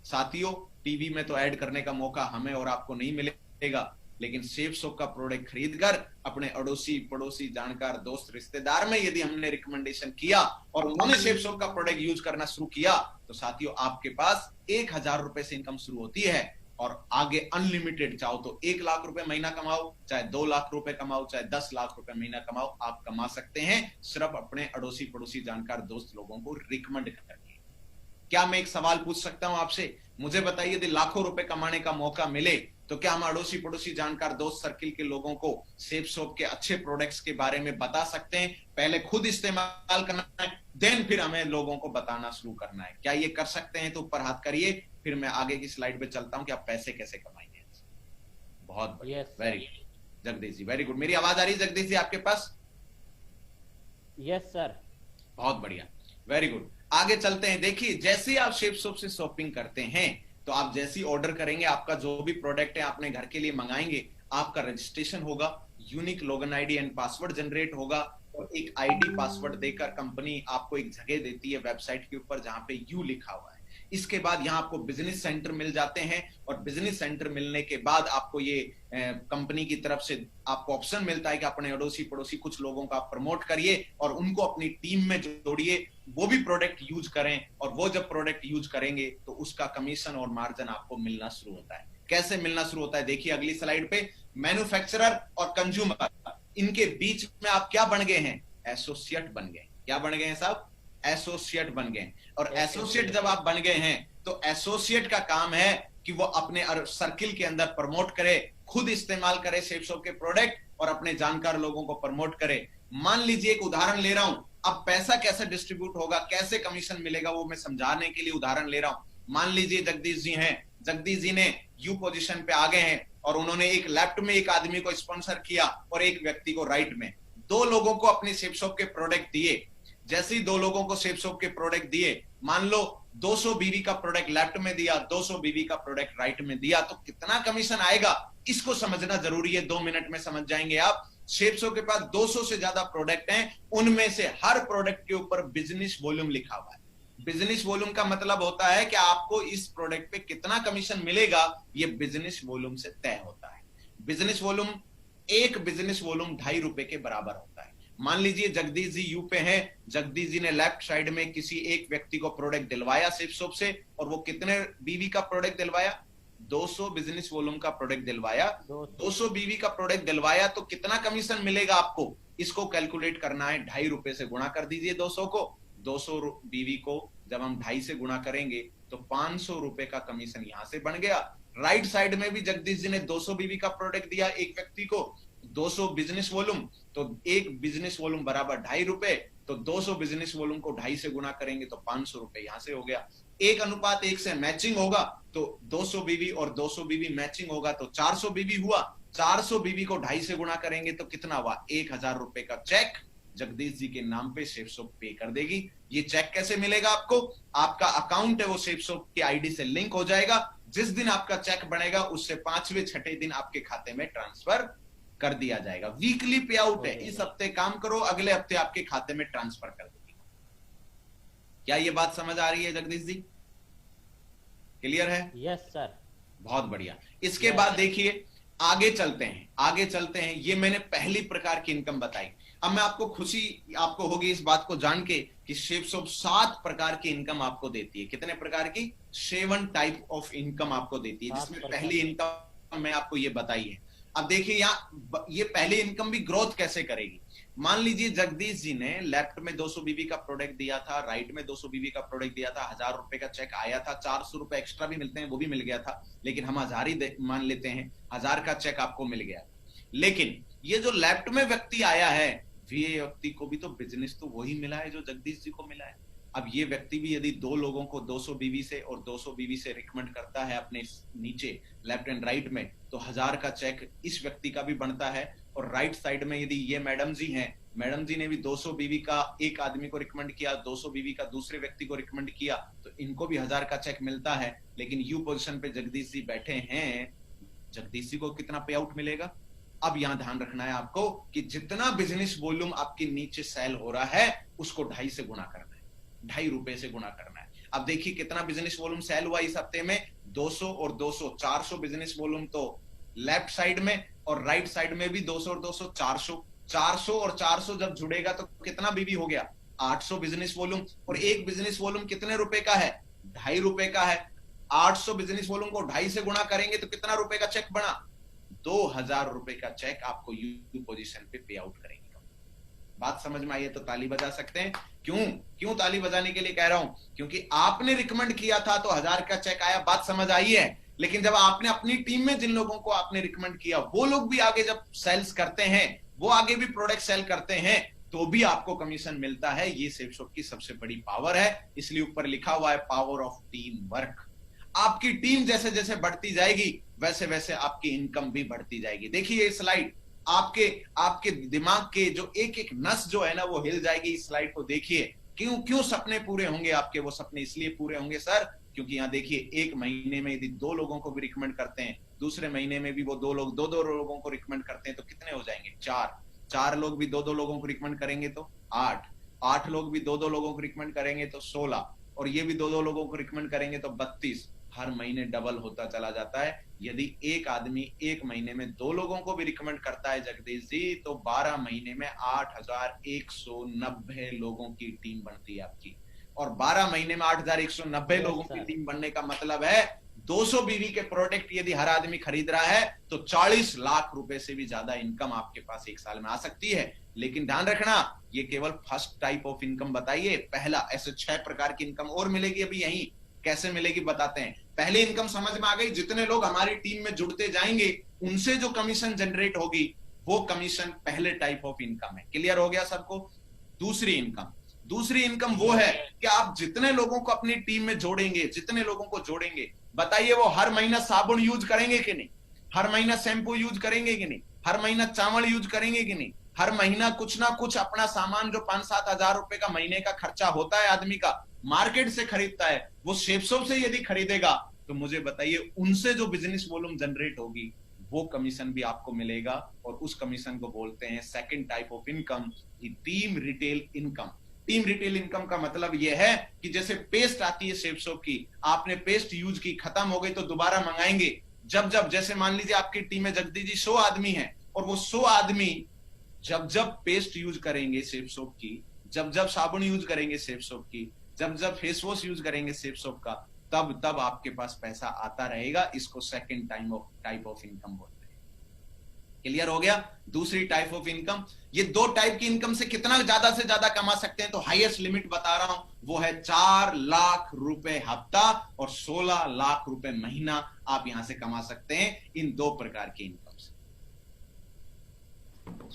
साथियों, टीवी में तो ऐड करने का मौका हमें और आपको नहीं मिलेगा, लेकिन शेप शॉप का प्रोडक्ट खरीदकर अपने अड़ोसी पड़ोसी जानकार दोस्त रिश्तेदार में यदि हमने रिकमेंडेशन किया और उन्होंने शेप शॉप का प्रोडक्ट यूज करना शुरू किया, तो साथियों आपके पास 1000 रुपए से इनकम शुरू होती है और आगे अनलिमिटेड। चाहो तो 1 लाख रुपए महीना कमाओ, चाहे 2 लाख रुपए कमाओ, चाहे 10 लाख रुपए महीना कमाओ, आप कमा सकते हैं सिर्फ अपने अड़ोसी पड़ोसी जानकार दोस्त लोगों को रिकमेंड करके। क्या मैं एक सवाल पूछ सकता हूं आपसे? मुझे बताइए, यदि लाखों रुपए कमाने का मौका मिले तो क्या हम अड़ोसी पड़ोसी जानकार दोस्त सर्किल के लोगों को सेफ सोप के अच्छे प्रोडक्ट्स के बारे में बता सकते हैं? पहले खुद इस्तेमाल करना है, देन फिर हमें लोगों को बताना शुरू करना है। क्या ये कर सकते हैं? तो ऊपर हाथ करिए, फिर मैं आगे की स्लाइड पे चलता हूं कि आप पैसे कैसे कमाएंगे। बहुत बढ़िया, very good Jagdish ji, very good. मेरी आवाज आ रही है जगदीश जी आपके पास? Yes sir. बहुत बढ़िया, वेरी गुड। आगे चलते हैं। देखिए, जैसे आप शेप सोप से शॉपिंग करते हैं तो आप जैसी ऑर्डर करेंगे, आपका जो भी प्रोडक्ट है आपने घर के लिए मंगाएंगे, आपका रजिस्ट्रेशन होगा, unique login ID and password generate होगा, और एक आईडी पासवर्ड देकर कंपनी आपको एक जगह देती है वेबसाइट के ऊपर जहां पे यू लिखा हुआ है। इसके बाद यहाँ आपको बिजनेस सेंटर मिल जाते हैं, और बिजनेस सेंटर मिलने के बाद आपको ये कंपनी की तरफ से आपको ऑप्शन मिलता है कि अपने अड़ोसी पड़ोसी कुछ लोगों का प्रमोट करिए और उनको अपनी टीम में जोड़िए, वो भी प्रोडक्ट यूज करें, और वो जब प्रोडक्ट यूज करेंगे तो उसका कमीशन और मार्जिन आपको मिलना शुरू होता है। कैसे मिलना शुरू होता है? देखिए अगली स्लाइड पे। मैन्युफैक्चरर और कंज्यूमर, इनके बीच में आप क्या बन गए हैं? एसोसिएट बन गए। क्या बन गए हैं साहब? एसोसिएट बन गए। और एसोसिएट जब आप बन गए हैं तो एसोसिएट का काम है कि वो अपने सर्किल के अंदर प्रमोट करे, खुद इस्तेमाल करे सेफ सोप के प्रोडक्ट, और अपने जानकार लोगों को प्रमोट करे। मान लीजिए एक उदाहरण ले रहा हूं, अब पैसा कैसे डिस्ट्रीब्यूट होगा, कैसे कमीशन मिलेगा, वो मैं समझाने के लिए उदाहरण ले रहा हूं। मान लीजिए जगदीश जी हैं, जगदीश जी ने यू पोजीशन पे आ गए हैं, और उन्होंने एक लेफ्ट में एक आदमी को स्पॉन्सर किया और एक व्यक्ति को राइट में। दो लोगों को अपने सेफ सोप के प्रोडक्ट दिए। जैसे ही दो लोगों को सेफ सोप के प्रोडक्ट दिए, मान लो 200 बीवी का प्रोडक्ट लेफ्ट में दिया, 200 बीवी का प्रोडक्ट राइट में दिया, तो कितना कमीशन आएगा इसको समझना जरूरी है। 2 मिनट में समझ जाएंगे आप। सेफ सोप के पास 200 से ज्यादा प्रोडक्ट हैं, उनमें से हर प्रोडक्ट के ऊपर बिजनेस वॉल्यूम लिखा हुआ है। बिजनेस वॉल्यूम का मतलब होता है कि आपको इस प्रोडक्ट पे कितना कमीशन मिलेगा, ये बिजनेस वॉल्यूम से तय होता है। बिजनेस वॉल्यूम, एक बिजनेस वॉल्यूम 2.5 रुपए के बराबर होता है। मान लीजिए जगदीश जी यू पे हैं, जगदीश जी ने लेफ्ट साइड में किसी एक व्यक्ति को प्रोडक्ट दिलवाया सेफ सोप से, और वो कितने बीवी का प्रोडक्ट दिलवाया? 200 बिजनेस वॉल्यूम का प्रोडक्ट दिलवाया। 200 बीवी का प्रोडक्ट दिलवाया तो कितना कमीशन मिलेगा आपको? इसको कैलकुलेट करना है, 2.5 रुपए से गुणा कर दीजिए 200 को। 200 बीवी को जब हम 2.5 से गुणा करेंगे तो 500 रुपए का कमीशन यहां से बन गया। राइट साइड में भी जगदीश जी ने 200 बीवी का प्रोडक्ट दिया एक व्यक्ति को, 200 बिजनेस वॉल्यूम, तो एक बिजनेस वॉल्यूम बराबर 2.5 रुपए, तो 200 बिजनेस वॉल्यूम को 2.5 से गुणा करेंगे तो 500 रुपए यहां से हो गया। 1:1 से मैचिंग होगा तो 200 बीवी और 200 बीवी मैचिंग होगा तो 400 बीवी हुआ। 400 बीवी को 2.5 से गुणा करेंगे तो कितना हुआ? 1000 रुपए का चेक जगदीश जी के नाम पे सेफ सोप पे कर देगी। ये चेक कैसे मिलेगा आपको? आपका अकाउंट है वो सेफ सोप की आईडी से लिंक हो जाएगा। जिस दिन आपका चेक बनेगा उससे 5वें 6ठे दिन आपके खाते में ट्रांसफर कर दिया जाएगा। वीकली पे आउट है, इस हफ्ते काम करो, अगले हफ्ते आपके खाते में ट्रांसफर कर देगी। क्या ये बात समझ आ रही है जगदीश जी? क्लियर है? Yes sir. बहुत बढ़िया। इसके बाद देखिए आगे चलते हैं, आगे चलते हैं। ये मैंने पहली प्रकार की इनकम बताई। अब मैं आपको खुशी आपको होगी इस बात को जान के कि सेफ सोप 7 प्रकार की इनकम आपको देती है। कितने प्रकार की? 7 टाइप ऑफ इनकम आपको देती है, जिसमें पहली इनकम मैं आपको ये बताई है। अब देखिए यहाँ ये पहली इनकम भी ग्रोथ कैसे करेगी। मान लीजिए जगदीश जी ने लेफ्ट में 200 बीबी का प्रोडक्ट दिया था, राइट में 200 बीबी का प्रोडक्ट दिया था, 1000 रुपए का चेक आया था, 400 रुपए एक्स्ट्रा भी मिलते हैं वो भी मिल गया था, लेकिन हम 1000 ही मान लेते हैं, 1000 का चेक आपको मिल गया। लेकिन ये जो लेफ्ट में व्यक्ति आया है, ये व्यक्ति को भी तो बिजनेस तो वही मिला है जो जगदीश जी को मिला है। अब ये व्यक्ति भी यदि 2 लोगों को 200 बीवी से और 200 बीवी से रिकमेंड करता है अपने नीचे लेफ्ट एंड राइट में, तो 1000 का चेक इस व्यक्ति का भी बनता है। और राइट साइड में यदि ये मैडम जी हैं, मैडम जी ने भी 200 बीवी का एक आदमी को रिकमेंड किया, 200 बीवी का दूसरे व्यक्ति को रिकमेंड किया, तो इनको भी 1000 का चेक मिलता है। लेकिन यू पोजीशन पे जगदीश जी बैठे हैं, जगदीश जी को कितना पे आउट मिलेगा? अब यहां ध्यान रखना है आपको कि जितना बिजनेस वॉल्यूम आपके नीचे सेल हो रहा है उसको 2.5 से गुणा करना है, 2.5 रुपए से गुणा करना है। अब देखिए कितना बिजनेस वॉल्यूम सेल हुआ इस हफ्ते में? 200 और 200, 400 बिजनेस वॉल्यूम तो लेफ्ट साइड में, और राइट साइड में भी 200 और 200, 400। 400 और 400 जब जुड़ेगा तो कितना बीबी हो गया? 800 बिजनेस वॉल्यूम। और एक बिजनेस वॉल्यूम कितने रुपए का है? 2.5 रुपए का है। 800 बिजनेस वॉल्यूम को 2.5 से गुणा करेंगे तो कितना रुपए का चेक बना? 2000 रुपए का चेक आपको यू पोजीशन पे आउट करेंगे। बात समझ में आई है तो ताली बजा सकते हैं। क्यों ताली बजाने के लिए कह रहा हूं? क्योंकि आपने रिकमेंड किया था तो 1000 का चेक आया। बात समझ आई है? लेकिन जब आपने अपनी टीम में जिन लोगों को आपने रिकमेंड किया वो लोग भी आगे जब सेल्स करते हैं, वो आगे भी प्रोडक्ट सेल करते हैं, तो भी आपको कमीशन मिलता है। ये सेल्सशॉप की सबसे बड़ी पावर है, इसलिए ऊपर लिखा हुआ है पावर ऑफ टीम वर्क। आपकी टीम जैसे जैसे बढ़ती जाएगी वैसे वैसे आपकी इनकम भी बढ़ती जाएगी। देखिए ये स्लाइड, आपके आपके दिमाग के जो एक एक नस जो है ना वो हिल जाएगी। इस स्लाइड को देखिए, क्यों क्यों सपने पूरे होंगे आपके। वो सपने इसलिए पूरे होंगे सर क्योंकि यहाँ देखिए, एक महीने में यदि 2 लोगों को भी रिकमेंड करते हैं, दूसरे महीने में भी वो 2 लोग 2 लोगों को रिकमेंड करते हैं, तो कितने हो जाएंगे? 4 लोग भी 2 लोगों को रिकमेंड करेंगे तो 8 लोग भी 2 लोगों को रिकमेंड करेंगे तो 16, और ये भी 2 लोगों को रिकमेंड करेंगे तो 32। हर महीने डबल होता चला जाता है। यदि एक आदमी एक महीने में 2 लोगों को भी रिकमेंड करता है जगदीश जी, तो 12 महीने में 8190 लोगों की टीम बनती है आपकी। और 12 महीने में 8190 लोगों की टीम बनने का मतलब है 200 बीवी के प्रोडक्ट यदि हर आदमी खरीद रहा है तो 40 लाख रुपए से भी ज्यादा इनकम आपके पास एक साल में आ सकती है। लेकिन ध्यान रखना, ये केवल फर्स्ट टाइप ऑफ इनकम बताइए, पहला। ऐसे 6 प्रकार की इनकम और मिलेगी अभी यहीं, कैसे मिलेगी बताते हैं। पहली इनकम समझ में आ गई, जितने लोग हमारी टीम में जुड़ते जाएंगे उनसे जो कमीशन जनरेट होगी वो कमीशन पहले टाइप ऑफ इनकम है। क्लियर हो गया सबको? दूसरी इनकम वो है कि आप जितने लोगों को अपनी टीम में जोड़ेंगे, जितने लोगों को जोड़ेंगे, बताइए वो हर महीना साबुन यूज करेंगे कि नहीं, हर महीना शैम्पू यूज करेंगे कि नहीं, हर महीना चावल यूज करेंगे कि नहीं, हर महीना कुछ ना कुछ अपना सामान जो 5-7 हजार रुपए का महीने का खर्चा होता है आदमी का, मार्केट से खरीदता है, वो शेप्सॉप से यदि खरीदेगा तो मुझे बताइए उनसे जो बिजनेस वॉल्यूम जनरेट होगी वो कमीशन भी आपको मिलेगा। और उस कमीशन को बोलते हैं second type of income, team retail income. Team retail income का मतलब यह है कि जैसे पेस्ट आती है शेप्सॉप की, आपने पेस्ट यूज की, खत्म हो गई तो दोबारा मंगाएंगे। जब जब जैसे मान लीजिए आपकी टीम में जगदीश जी 100 आदमी है, और वो 100 आदमी जब जब पेस्ट यूज करेंगे शेप्सॉप की, जब जब साबुन यूज करेंगे शेप्सॉप की, जब जब फेस वॉश यूज करेंगे शेप्सॉप का, तब तब आपके पास पैसा आता रहेगा। इसको सेकंड टाइप ऑफ इनकम बोलते हैं। क्लियर हो गया? दूसरी टाइप ऑफ इनकम। ये 2 टाइप की इनकम से कितना ज्यादा से ज्यादा कमा सकते हैं, तो हाईएस्ट लिमिट बता रहा हूं, वो है 4 लाख रुपए हफ्ता और 16 लाख रुपए महीना आप यहां से कमा सकते हैं इन 2 प्रकार की इनकम से।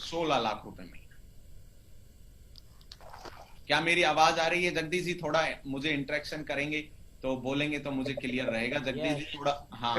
16 लाख रुपए महीना। क्या मेरी आवाज आ रही है जगदीश जी? थोड़ा मुझे इंटरेक्शन करेंगे तो बोलेंगे तो मुझे क्लियर रहेगा। जगदीश जी थोड़ा, हाँ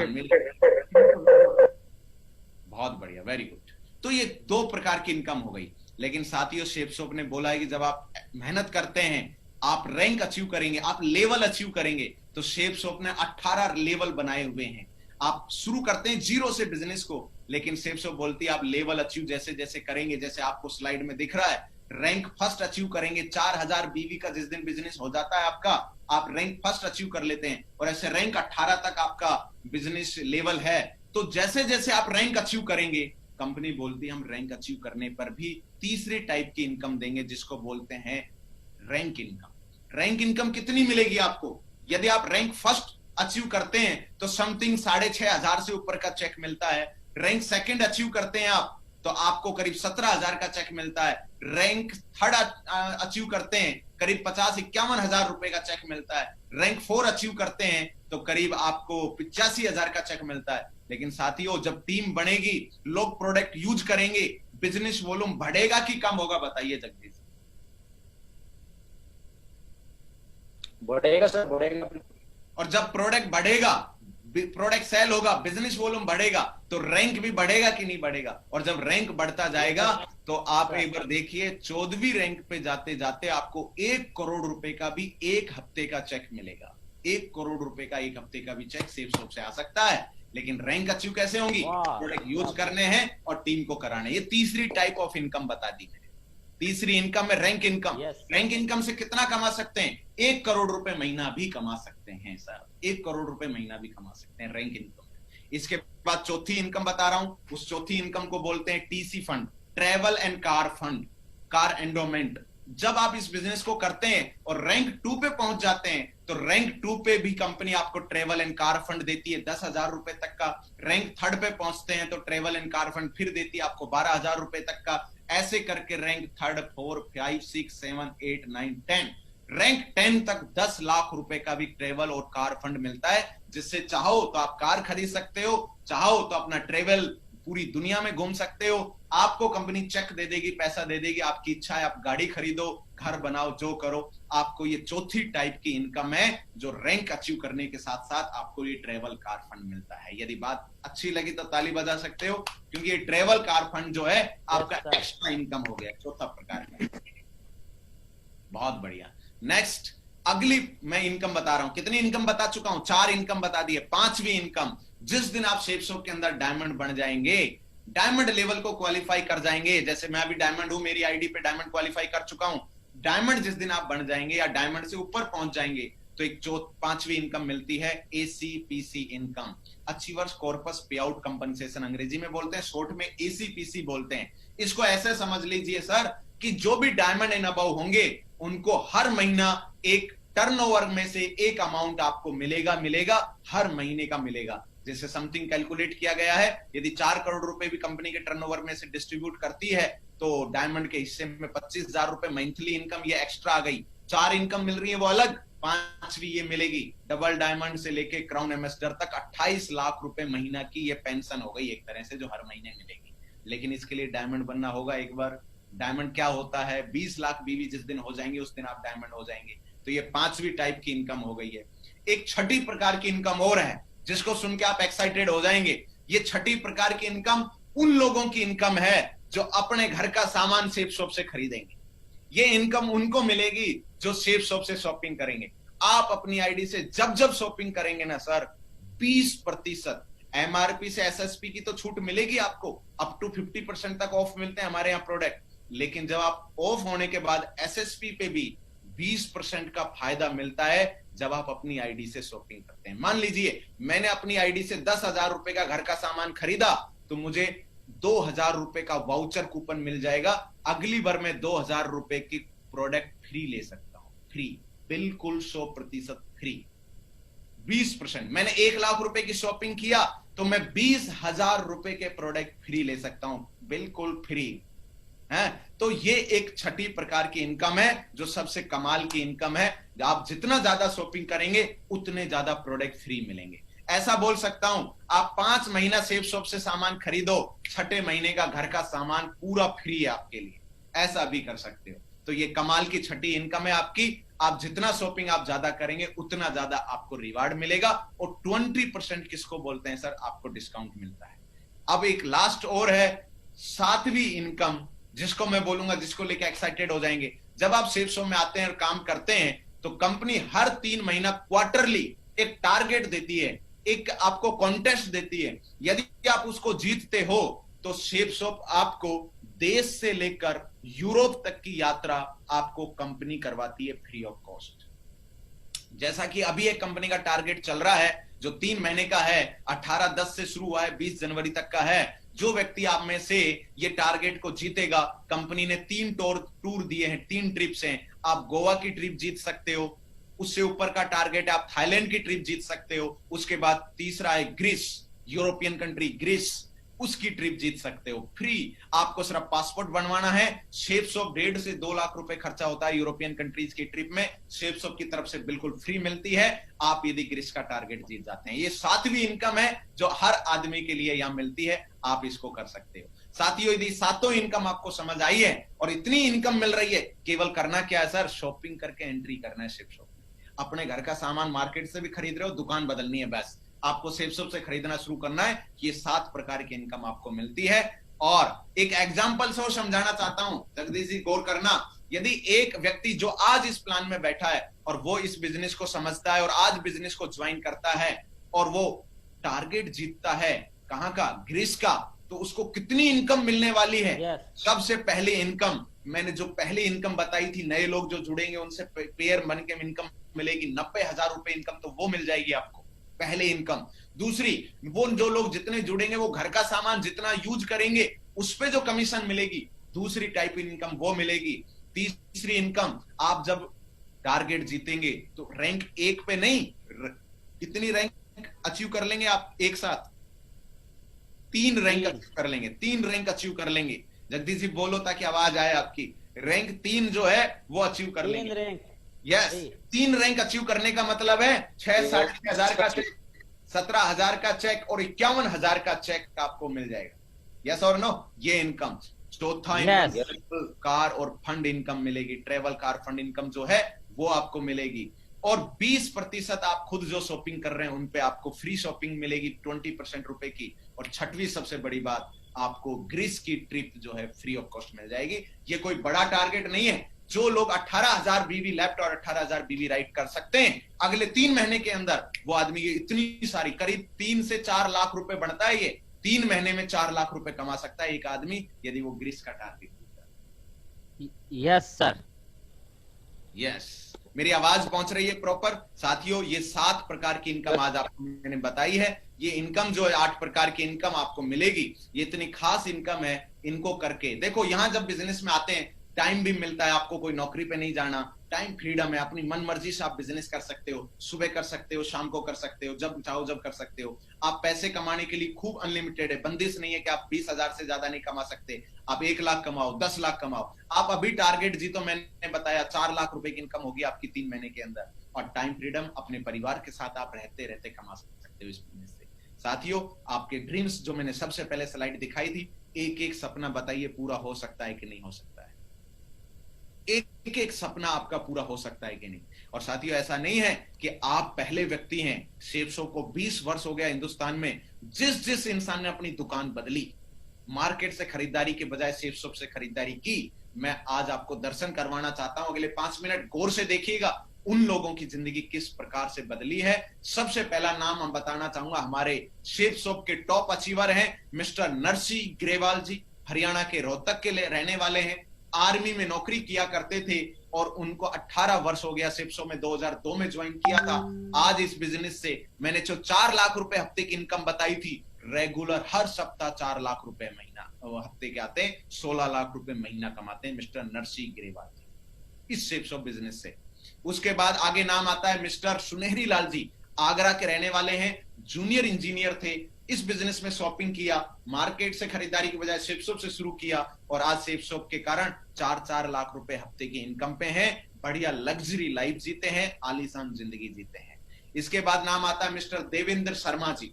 बहुत बढ़िया, वेरी गुड। तो ये 2 प्रकार की इनकम हो गई। लेकिन साथियों शेप्सॉप ने बोला है कि जब आप मेहनत करते हैं, आप रैंक अचीव करेंगे, आप लेवल अचीव करेंगे, तो शेप्सॉप ने 18 लेवल बनाए हुए हैं। आप शुरू करते हैं 0 से बिजनेस को, लेकिन शेप्सॉप बोलती है आप लेवल अचीव जैसे जैसे करेंगे, जैसे आपको स्लाइड में दिख रहा है, रैंक फर्स्ट अचीव करेंगे। 4000 बीवी का जिस दिन बिजनेस हो जाता है आपका, आप रैंक फर्स्ट अचीव कर लेते हैं, और ऐसे रैंक 18 तक आपका बिजनेस लेवल है। तो जैसे जैसे आप रैंक अचीव करेंगे, कंपनी बोलती है हम रैंक अचीव करने पर भी तीसरे टाइप की इनकम देंगे, जिसको बोलते हैं रैंक इनकम। रैंक इनकम कितनी मिलेगी आपको? यदि आप रैंक फर्स्ट अचीव करते हैं तो समथिंग 6500 से ऊपर का चेक मिलता है। रैंक सेकंड अचीव करते हैं आप तो आपको करीब 17,000 का चेक मिलता है। रैंक थर्ड अचीव करते हैं करीब 50-51 हजार रुपए का चेक मिलता है। रैंक 4 अचीव करते हैं तो करीब आपको 85,000 का चेक मिलता है। लेकिन साथियों जब टीम बनेगी, लोग प्रोडक्ट यूज करेंगे, बिजनेस वॉल्यूम बढ़ेगा कि कम होगा बताइए जगदीश? बढ़ेगा सर, बढ़ेगा। और जब प्रोडक्ट बढ़ेगा, प्रोडक्ट सेल होगा, बिजनेस वॉल्यूम बढ़ेगा, तो रैंक भी बढ़ेगा कि नहीं बढ़ेगा? और जब रैंक बढ़ता जाएगा तो आप एक बार देखिए 14वीं रैंक पे जाते जाते आपको 1 करोड़ रुपए का भी एक हफ्ते का चेक मिलेगा। 1 करोड़ रुपए का एक हफ्ते का भी चेक शेप्सॉप से आ सकता है। लेकिन रैंक अचीव कैसे होंगी? प्रोडक्ट यूज करने हैं और टीम को कराने। ये तीसरी टाइप ऑफ इनकम बता दी मैंने। तीसरी इनकम है रैंक इनकम। रैंक इनकम से कितना कमा सकते हैं? 1 करोड़ रुपए महीना भी कमा सकते हैं सर। 1 करोड़ रुपए महीना भी कमा सकते हैं रैंक इनकम। इसके बाद चौथी इनकम बता रहा हूं, उस चौथी इनकम को बोलते हैं TC fund, travel and car fund, car endowment. जब आप इस बिजनेस को करते हैं और रैंक 2 पे पहुंच जाते हैं तो रैंक 2 पे भी कंपनी आपको ट्रेवल एंड कार फंड देती है 10,000 रुपए तक का। रैंक 3rd पे पहुंचते हैं तो ट्रेवल एंड कार फंड फिर देती है आपको 12,000 रुपए तक का। ऐसे करके रैंक 3rd, 4, 5, 6, 7, 8, 9, 10 रैंक 10 तक 10 लाख रुपए का भी ट्रेवल और कार फंड मिलता है, जिससे चाहो तो आप कार खरीद सकते हो, चाहो तो अपना ट्रेवल पूरी दुनिया में घूम सकते हो। आपको कंपनी चेक दे देगी, पैसा दे देगी, आपकी इच्छा है आप गाड़ी खरीदो, घर बनाओ, जो करो। आपको ये चौथी टाइप की इनकम है जो रैंक अचीव करने के साथ साथ आपको ये ट्रेवल कार फंड मिलता है। यदि बात अच्छी लगी तो ताली बजा सकते हो, क्योंकि ये ट्रेवल कार फंड जो है आपका एक्स्ट्रा इनकम हो गया, चौथा प्रकार का। बहुत बढ़िया। नेक्स्ट अगली मैं इनकम बता रहा हूं। कितनी इनकम बता चुका हूं? 4 इनकम बता दिए। 5वीं इनकम, जिस दिन आप शेप शॉप के अंदर डायमंड बन जाएंगे, डायमंड लेवल को क्वालिफाई कर जाएंगे, जैसे मैं अभी डायमंड हूं, मेरी आईडी पे डायमंड क्वालिफाई कर चुका हूं। डायमंड जिस दिन आप बन जाएंगे या डायमंड से ऊपर पहुंच जाएंगे तो एक 5वीं इनकम मिलती है, एसीपीसी इनकम, अचीवर्स कॉर्पस पे आउट कंपनसेशन, अंग्रेजी में बोलते हैं, शॉर्ट में एसीपीसी बोलते हैं। इसको ऐसे समझ लीजिए सर कि जो भी डायमंड इन अबव होंगे उनको हर महीना एक टर्नओवर में से एक अमाउंट आपको मिलेगा, हर महीने का मिलेगा। जैसे समथिंग कैलकुलेट किया गया है, यदि 4 करोड़ रुपए भी कंपनी के टर्नओवर में से डिस्ट्रीब्यूट करती है तो डायमंड के हिस्से में 25,000 रुपए मंथली इनकम ये एक्स्ट्रा आ गई। 4 इनकम मिल रही है वो अलग, 5वीं ये मिलेगी। डबल डायमंड से लेके क्राउन एम्बेसडर तक 28 लाख रुपए महीना की ये पेंशन हो गई एक तरह से, जो हर महीने मिलेगी। लेकिन इसके लिए डायमंड बनना होगा एक बार। डायमंड क्या होता है? 20 लाख बीवी जिस दिन हो जाएंगे उस दिन आप डायमंड हो जाएंगे। तो ये 5वीं टाइप की इनकम हो गई है। एक 6ठी प्रकार की इनकम और है जिसको सुन के आप एक्साइटेड हो जाएंगे। ये 6ठी प्रकार की इनकम उन लोगों की इनकम है जो अपने घर का सामान शेप शॉप से खरीदेंगे। ये इनकम उनको मिलेगी जो शेप शॉप से शॉपिंग करेंगे। आप अपनी आईडी से जब जब शॉपिंग करेंगे ना सर, 20% एमआरपी से एसएसपी की तो छूट मिलेगी आपको, अप टू 50% तक ऑफ मिलते हैं हमारे यहाँ प्रोडक्ट। लेकिन जब आप ऑफ होने के बाद एसएसपी पे भी 20% का फायदा मिलता है जब आप अपनी आईडी से शॉपिंग करते हैं। मान लीजिए मैंने अपनी आईडी से 10,000 रुपए का घर का सामान खरीदा तो मुझे 2,000 रुपए का वाउचर कूपन मिल जाएगा। अगली बार मैं 2,000 रुपए की प्रोडक्ट फ्री ले सकता हूं। फ्री, बिल्कुल 100% फ्री। 20%, मैंने 1 लाख रुपए की शॉपिंग किया तो मैं 20,000 रुपए के प्रोडक्ट फ्री ले सकता हूं, बिल्कुल फ्री है। तो ये एक 6ठी प्रकार की इनकम है जो सबसे कमाल की इनकम है। आप जितना ज्यादा शॉपिंग करेंगे उतने ज्यादा प्रोडक्ट फ्री मिलेंगे। ऐसा बोल सकता हूं, आप 5 महीना सेफ शॉप से सामान खरीदो, 6ठे महीने का घर का सामान पूरा फ्री है आपके लिए। ऐसा भी कर सकते हो। तो ये कमाल की 6ठी इनकम है आपकी। आप जितना शॉपिंग आप ज्यादा करेंगे उतना ज्यादा आपको रिवार्ड मिलेगा। और 20% किसको बोलते हैं सर? आपको डिस्काउंट मिलता है। अब एक लास्ट और है, 7वीं इनकम, जिसको मैं बोलूंगा, जिसको लेके एक्साइटेड हो जाएंगे। जब आप सेफ शॉप में आते हैं और काम करते हैं तो कंपनी हर 3 महीना क्वार्टरली एक टारगेट देती है, एक आपको कॉन्टेस्ट देती है। यदि आप उसको जीतते हो तो सेफ शॉप आपको देश से लेकर यूरोप तक की यात्रा आपको कंपनी करवाती है फ्री ऑफ कॉस्ट। जैसा कि अभी एक कंपनी का टारगेट चल रहा है जो 3 महीने का है, 18/10 से शुरू हुआ है, 20 जनवरी तक का है। जो व्यक्ति आप में से ये टारगेट को जीतेगा, कंपनी ने 3 टूर दिए हैं, 3 ट्रिप्स हैं। आप गोवा की ट्रिप जीत सकते हो, उससे ऊपर का टारगेट है आप थाईलैंड की ट्रिप जीत सकते हो, उसके बाद तीसरा है ग्रीस, यूरोपियन कंट्री ग्रीस, उसकी ट्रिप जीत सकते हो फ्री। आपको सिर्फ पासपोर्ट बनवाना है। शेप शॉप 1.5 से 2 लाख रुपए खर्चा होता है यूरोपियन कंट्रीज की ट्रिप में, शेप शॉप की तरफ से बिल्कुल फ्री मिलती है आप यदि ग्रीस का टारगेट जीत जाते हैं। ये 7वीं इनकम है जो हर आदमी के लिए यहां मिलती है, आप इसको कर सकते हो। साथियों, यदि 7 इनकम आपको समझ आई है और इतनी इनकम मिल रही है, केवल करना क्या है सर? शॉपिंग करके एंट्री करना है शेप शॉप में। अपने घर का सामान मार्केट से भी खरीद रहे हो, दुकान बदलनी है, बस आपको सेफ शॉप से खरीदना शुरू करना है। ये 7 प्रकार की इनकम आपको मिलती है। और एक एग्जांपल से और समझाना चाहता हूं, जगदीश जी गौर करना। यदि एक व्यक्ति जो आज इस प्लान में बैठा है और वो इस बिजनेस को समझता है और आज बिजनेस को ज्वाइन करता है और वो टारगेट जीतता है कहां का? ग्रीस का, तो उसको कितनी इनकम मिलने वाली है? सबसे पहले इनकम, मैंने जो पहली इनकम बताई थी, नए लोग जो जुड़ेंगे उनसे पेयर बन के इनकम मिलेगी, 90,000 रुपए इनकम, तो वो मिल जाएगी आपको पहले इनकम। दूसरी, वो जो लोग जितने जुड़ेंगे वो घर का सामान जितना यूज करेंगे उस पे जो कमीशन मिलेगी, दूसरी टाइप इनकम वो मिलेगी। तीसरी इनकम, आप जब टारगेट जीतेंगे तो रैंक 1 पे नहीं, कितनी रैंक अचीव कर लेंगे आप एक साथ? 3 रैंक अचीव कर लेंगे, 3 रैंक अचीव कर लेंगे। जगदीश जी बोलो ताकि आवाज आए आपकी। रैंक 3 जो है वो अचीव कर लेंगे। यस, 3 रैंक अचीव करने का मतलब है 6,60,000 का चेक, 17,000 का चेक और 51,000 का चेक आपको मिल जाएगा। यस और नो? ये इनकम। चौथा इनकम कार और फंड इनकम मिलेगी, ट्रेवल कार फंड इनकम जो है वो आपको मिलेगी। और 20% आप खुद जो शॉपिंग कर रहे हैं उन पे आपको फ्री शॉपिंग मिलेगी 20% रुपए की। और छठवीं सबसे बड़ी बात, आपको ग्रीस की ट्रिप जो है फ्री ऑफ कॉस्ट मिल जाएगी। ये कोई बड़ा टारगेट नहीं है। जो लोग 18,000 बीवी लेफ्ट और 18,000 बीवी राइट कर सकते हैं अगले 3 महीने के अंदर, वो आदमी इतनी सारी करीब 3 से 4 लाख रुपए बढ़ता है। ये 3 महीने में 4 लाख रुपए कमा सकता है एक आदमी यदि वो ग्रीस का टारगेट है। Yes sir. यस, मेरी आवाज पहुंच रही है प्रॉपर साथियों? ये 7 प्रकार की इनकम आज आपको मैंने बताई है। ये इनकम जो है 8 प्रकार की इनकम आपको मिलेगी। ये इतनी खास इनकम है, इनको करके देखो। यहां जब बिजनेस में आते हैं टाइम भी मिलता है आपको, कोई नौकरी पे नहीं जाना, टाइम फ्रीडम है, अपनी मन मर्जी से आप बिजनेस कर सकते हो। सुबह कर सकते हो, शाम को कर सकते हो, जब चाहो जब कर सकते हो। आप पैसे कमाने के लिए खूब अनलिमिटेड है, बंदिश नहीं है कि आप 20,000 से ज्यादा नहीं कमा सकते। आप 1 लाख कमाओ, 10 लाख कमाओ। आप अभी टारगेट जीतो, मैंने बताया 4 लाख रुपए की इनकम होगी आपकी 3 महीने के अंदर। और टाइम फ्रीडम, अपने परिवार के साथ आप रहते रहते कमा सकते हो इस बिजनेस से। साथियों, आपके ड्रीम्स जो मैंने सबसे पहले स्लाइड दिखाई थी, एक एक सपना बताइए पूरा हो सकता है कि नहीं हो सकता है। एक एक सपना आपका पूरा हो सकता है कि नहीं। और साथियों, ऐसा नहीं है कि आप पहले व्यक्ति हैं। शेफ शॉप को 20 वर्ष हो गया हिंदुस्तान में। जिस जिस इंसान ने अपनी दुकान बदली, मार्केट से खरीदारी के बजाय शेफ शॉप से खरीदारी की, मैं आज आपको दर्शन करवाना चाहता हूं। अगले 5 मिनट गौर से देखिएगा उन लोगों की जिंदगी किस प्रकार से बदली है। सबसे पहला नाम हम बताना चाहूंगा, हमारे शेफ शॉप के टॉप अचीवर हैं मिस्टर नरसी ग्रेवाल जी। हरियाणा के रोहतक के रहने वाले हैं। आर्मी में नौकरी किया करते थे और उनको 18 वर्ष हो गया। शेफ शॉप में 2002 में ज्वाइन किया था। आज इस बिजनेस से मैंने जो 4 लाख रुपए हफ्ते की इनकम बताई थी, रेगुलर हर सप्ताह 4 लाख रुपए महीना, हफ्ते के आते हैं 16 लाख रुपए महीना कमाते हैं मिस्टर नरसी ग्रेवाल जी इस शेफ शॉप बिजनेस से। उसके बाद आगे नाम आता है मिस्टर सुनहरी लाल जी। आगरा के रहने वाले हैं, जूनियर इंजीनियर थे। इस बिजनेस में शॉपिंग किया, मार्केट से खरीदारी के बजाय शेफ शॉप से शुरू किया और आज शेफ शॉप के कारण 4-4 लाख रुपए हफ्ते की इनकम पे हैं। बढ़िया लग्जरी लाइफ जीते हैं, आलीशान जिंदगी जीते हैं। इसके बाद नाम आता है मिस्टर देवेंद्र शर्मा जी।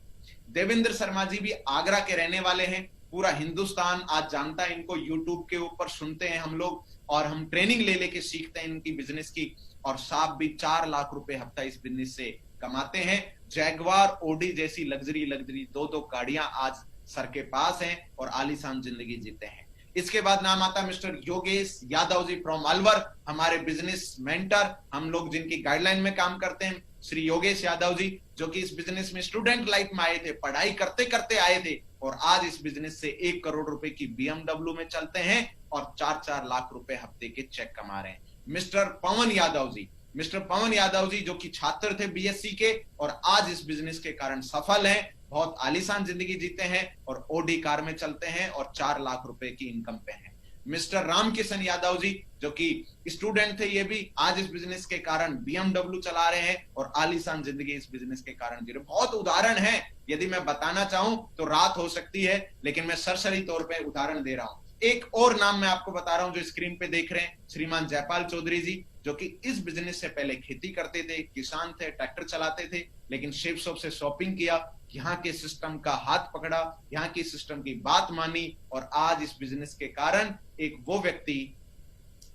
देवेंद्र शर्मा जी भी आगरा के रहने वाले हैं। पूरा हिंदुस्तान आज जानता है इनको, यूट्यूब के ऊपर सुनते हैं हम लोग और हम ट्रेनिंग ले लेके सीखते हैं इनकी बिजनेस की। और साहब भी 4 लाख रुपए हफ्ता इस बिजनेस से कमाते हैं। जैगवार, ओडी जैसी लग्जरी 2-2 गाड़ियां आज सर के पास हैं और आलीशान जिंदगी जीते हैं। इसके बाद नाम आता है मिस्टर योगेश यादव जी फ्रॉम अलवर, हमारे बिजनेस मेंटर, हम लोग जिनकी गाइडलाइन में काम करते हैं। श्री योगेश यादव जी जो कि इस बिजनेस में स्टूडेंट लाइफ में आए थे, पढ़ाई करते करते आए थे और आज इस बिजनेस से 1 करोड़ रुपए की BMW में चलते हैं और 4-4 लाख रुपए हफ्ते के चेक कमा रहे हैं। मिस्टर पवन यादव जी, मिस्टर पवन यादव जी जो कि छात्र थे बीएससी के और आज इस बिजनेस के कारण सफल हैं, बहुत आलीशान जिंदगी जीते हैं और ओडी कार में चलते हैं और 4 लाख रुपए की इनकम पे हैं। मिस्टर रामकिशन यादव जी जो कि स्टूडेंट थे, ये भी आज इस बिजनेस के कारण BMW चला रहे हैं और आलीशान जिंदगी इस बिजनेस के कारण जी रहे। बहुत उदाहरण है, यदि मैं बताना चाहूं तो रात हो सकती है, लेकिन मैं सरसरी तौर पे उदाहरण दे रहा हूं। एक और नाम मैं आपको बता रहा हूं जो स्क्रीन पे देख रहे हैं, श्रीमान जयपाल चौधरी जी जो कि इस बिजनेस से पहले खेती करते थे, किसान थे, ट्रैक्टर चलाते थे, लेकिन शेफ शॉप से शॉपिंग किया, यहाँ के सिस्टम का हाथ पकड़ा, यहाँ की सिस्टम की बात मानी और आज इस बिजनेस के कारण एक वो व्यक्ति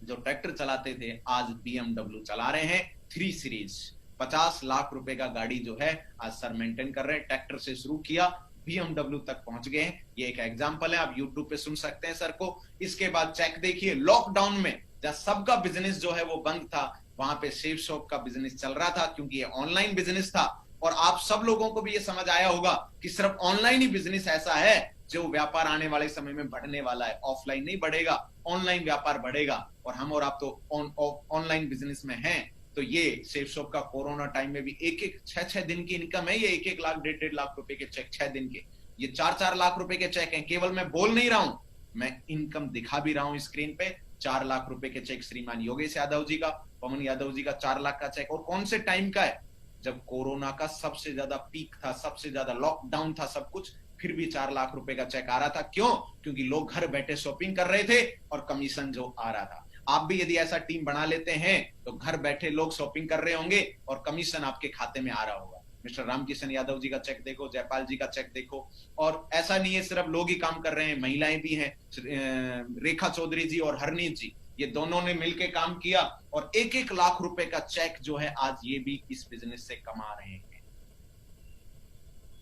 जो ट्रैक्टर चलाते थे आज BMW चला रहे हैं 3 सीरीज। 50 लाख रुपए का गाड़ी जो है आज सर मेंटेन कर रहे हैं। ट्रैक्टर से शुरू किया, BMW तक पहुंच गए हैं। ये एक एग्जांपल है, आप YouTube पे सुन सकते हैं सर को। इसके बाद चेक देखिए, लॉकडाउन में जब सबका बिजनेस जो है वो बंद था, वहां पे शेफ शॉप का बिजनेस चल रहा था क्योंकि ये ऑनलाइन बिजनेस था। और आप सब लोगों को भी ये समझ आया होगा कि सिर्फ ऑनलाइन ही बिजनेस ऐसा है जो व्यापार आने वाले समय में बढ़ने वाला है। ऑफलाइन नहीं बढ़ेगा, ऑनलाइन व्यापार बढ़ेगा। और हम और आप तो ऑनलाइन बिजनेस में हैं। तो ये शेफ शॉप का कोरोना टाइम में भी 6-6 दिन की इनकम है। ये 1-1 लाख 1.5 लाख रुपए के चेक 6 दिन के, ये 4-4 लाख रुपए के चेक हैं। केवल मैं बोल नहीं रहा हूं, मैं इनकम दिखा भी रहा हूं स्क्रीन पे। 4 लाख रुपए के चेक श्रीमान योगेश यादव जी का, पवन यादव जी का 4 लाख का चेक। और कौन से टाइम का है? जब कोरोना का सबसे ज्यादा पीक था, सबसे ज्यादा लॉकडाउन था सब कुछ, फिर भी 4 लाख रुपए का चेक आ रहा था। क्यों? क्योंकि लोग घर बैठे शॉपिंग कर रहे थे और कमीशन जो आ रहा था। आप भी यदि ऐसा टीम बना लेते हैं तो घर बैठे लोग शॉपिंग कर रहे होंगे और कमीशन आपके खाते में आ रहा होगा। मिस्टर रामकिशन यादव जी का चेक देखो, जयपाल जी का चेक देखो, और ऐसा नहीं है सिर्फ लोग ही काम कर रहे हैं, महिलाएं भी हैं। रेखा चौधरी जी और हरनीत जी, ये दोनों ने मिलकर काम किया और 1-1 लाख रुपए का चेक जो है आज ये भी इस बिजनेस से कमा रहे हैं।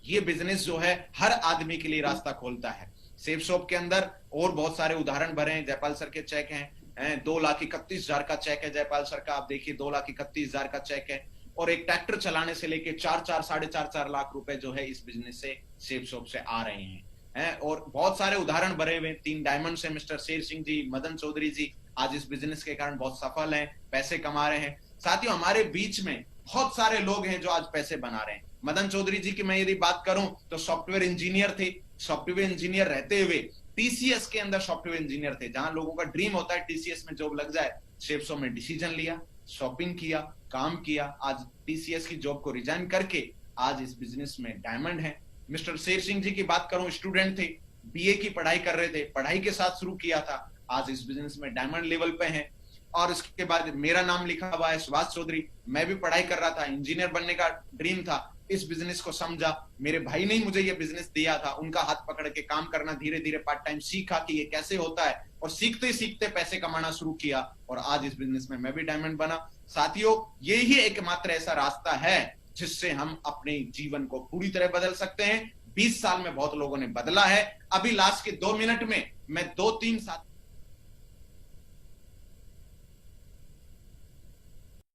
ये बिजनेस जो है हर आदमी के लिए रास्ता खोलता है। सेफ शॉप के अंदर और बहुत सारे उदाहरण भरे हैं। जयपाल सर के चेक हैं, 2,31,000 का चेक है जयपाल सर का, आप देखिए 2,31,000 का चेक है। और एक ट्रैक्टर चलाने से लेके 4-4 साढ़े 4 लाख रुपए जो है इस बिजनेस से, सेफ शॉप से आ रहे हैं। और बहुत सारे उदाहरण भरे हुए। 3 डायमंड से मिस्टर शेर सिंह जी, मदन चौधरी जी आज इस बिजनेस के कारण बहुत सफल हैं, पैसे कमा रहे हैं। साथियों, हमारे बीच में बहुत सारे लोग हैं जो आज पैसे बना रहे हैं। मदन चौधरी जी की मैं यदि बात करूं तो सॉफ्टवेयर इंजीनियर थे, सॉफ्टवेयर इंजीनियर रहते हुए टीसीएस के अंदर सॉफ्टवेयर इंजीनियर थे। जहां लोगों का ड्रीम होता है टीसीएस में जॉब लग जाए, सेफ शॉप में डिसीजन लिया, शॉपिंग किया, काम किया। आज टीसीएस की जॉब को रिजाइन करके आज इस बिजनेस में डायमंड है। मिस्टर शेर सिंह जी की बात करूं, स्टूडेंट थे, बीए की पढ़ाई कर रहे थे, पढ़ाई के साथ शुरू किया था, आज इस बिजनेस में डायमंड लेवल पे हैं। और इसके बाद मेरा नाम लिखा हुआ है सुभाष चौधरी, मैं भी पढ़ाई कर रहा था, इंजीनियर बनने का ड्रीम था, इस बिजनेस को समझा, मेरे भाई ने ही मुझे ये बिजनेस दिया था, उनका हाथ पकड़ के काम करना, धीरे धीरे पार्ट टाइम सीखा कि ये कैसे होता है और सीखते सीखते पैसे कमाना शुरू किया और आज इस बिजनेस में मैं भी डायमंड बना। साथियों, ये ही एकमात्र ऐसा रास्ता है जिससे हम अपने जीवन को पूरी तरह बदल सकते हैं। 20 साल में बहुत लोगों ने बदला है। अभी लास्ट के 2 मिनट में मैं 2-3 साथ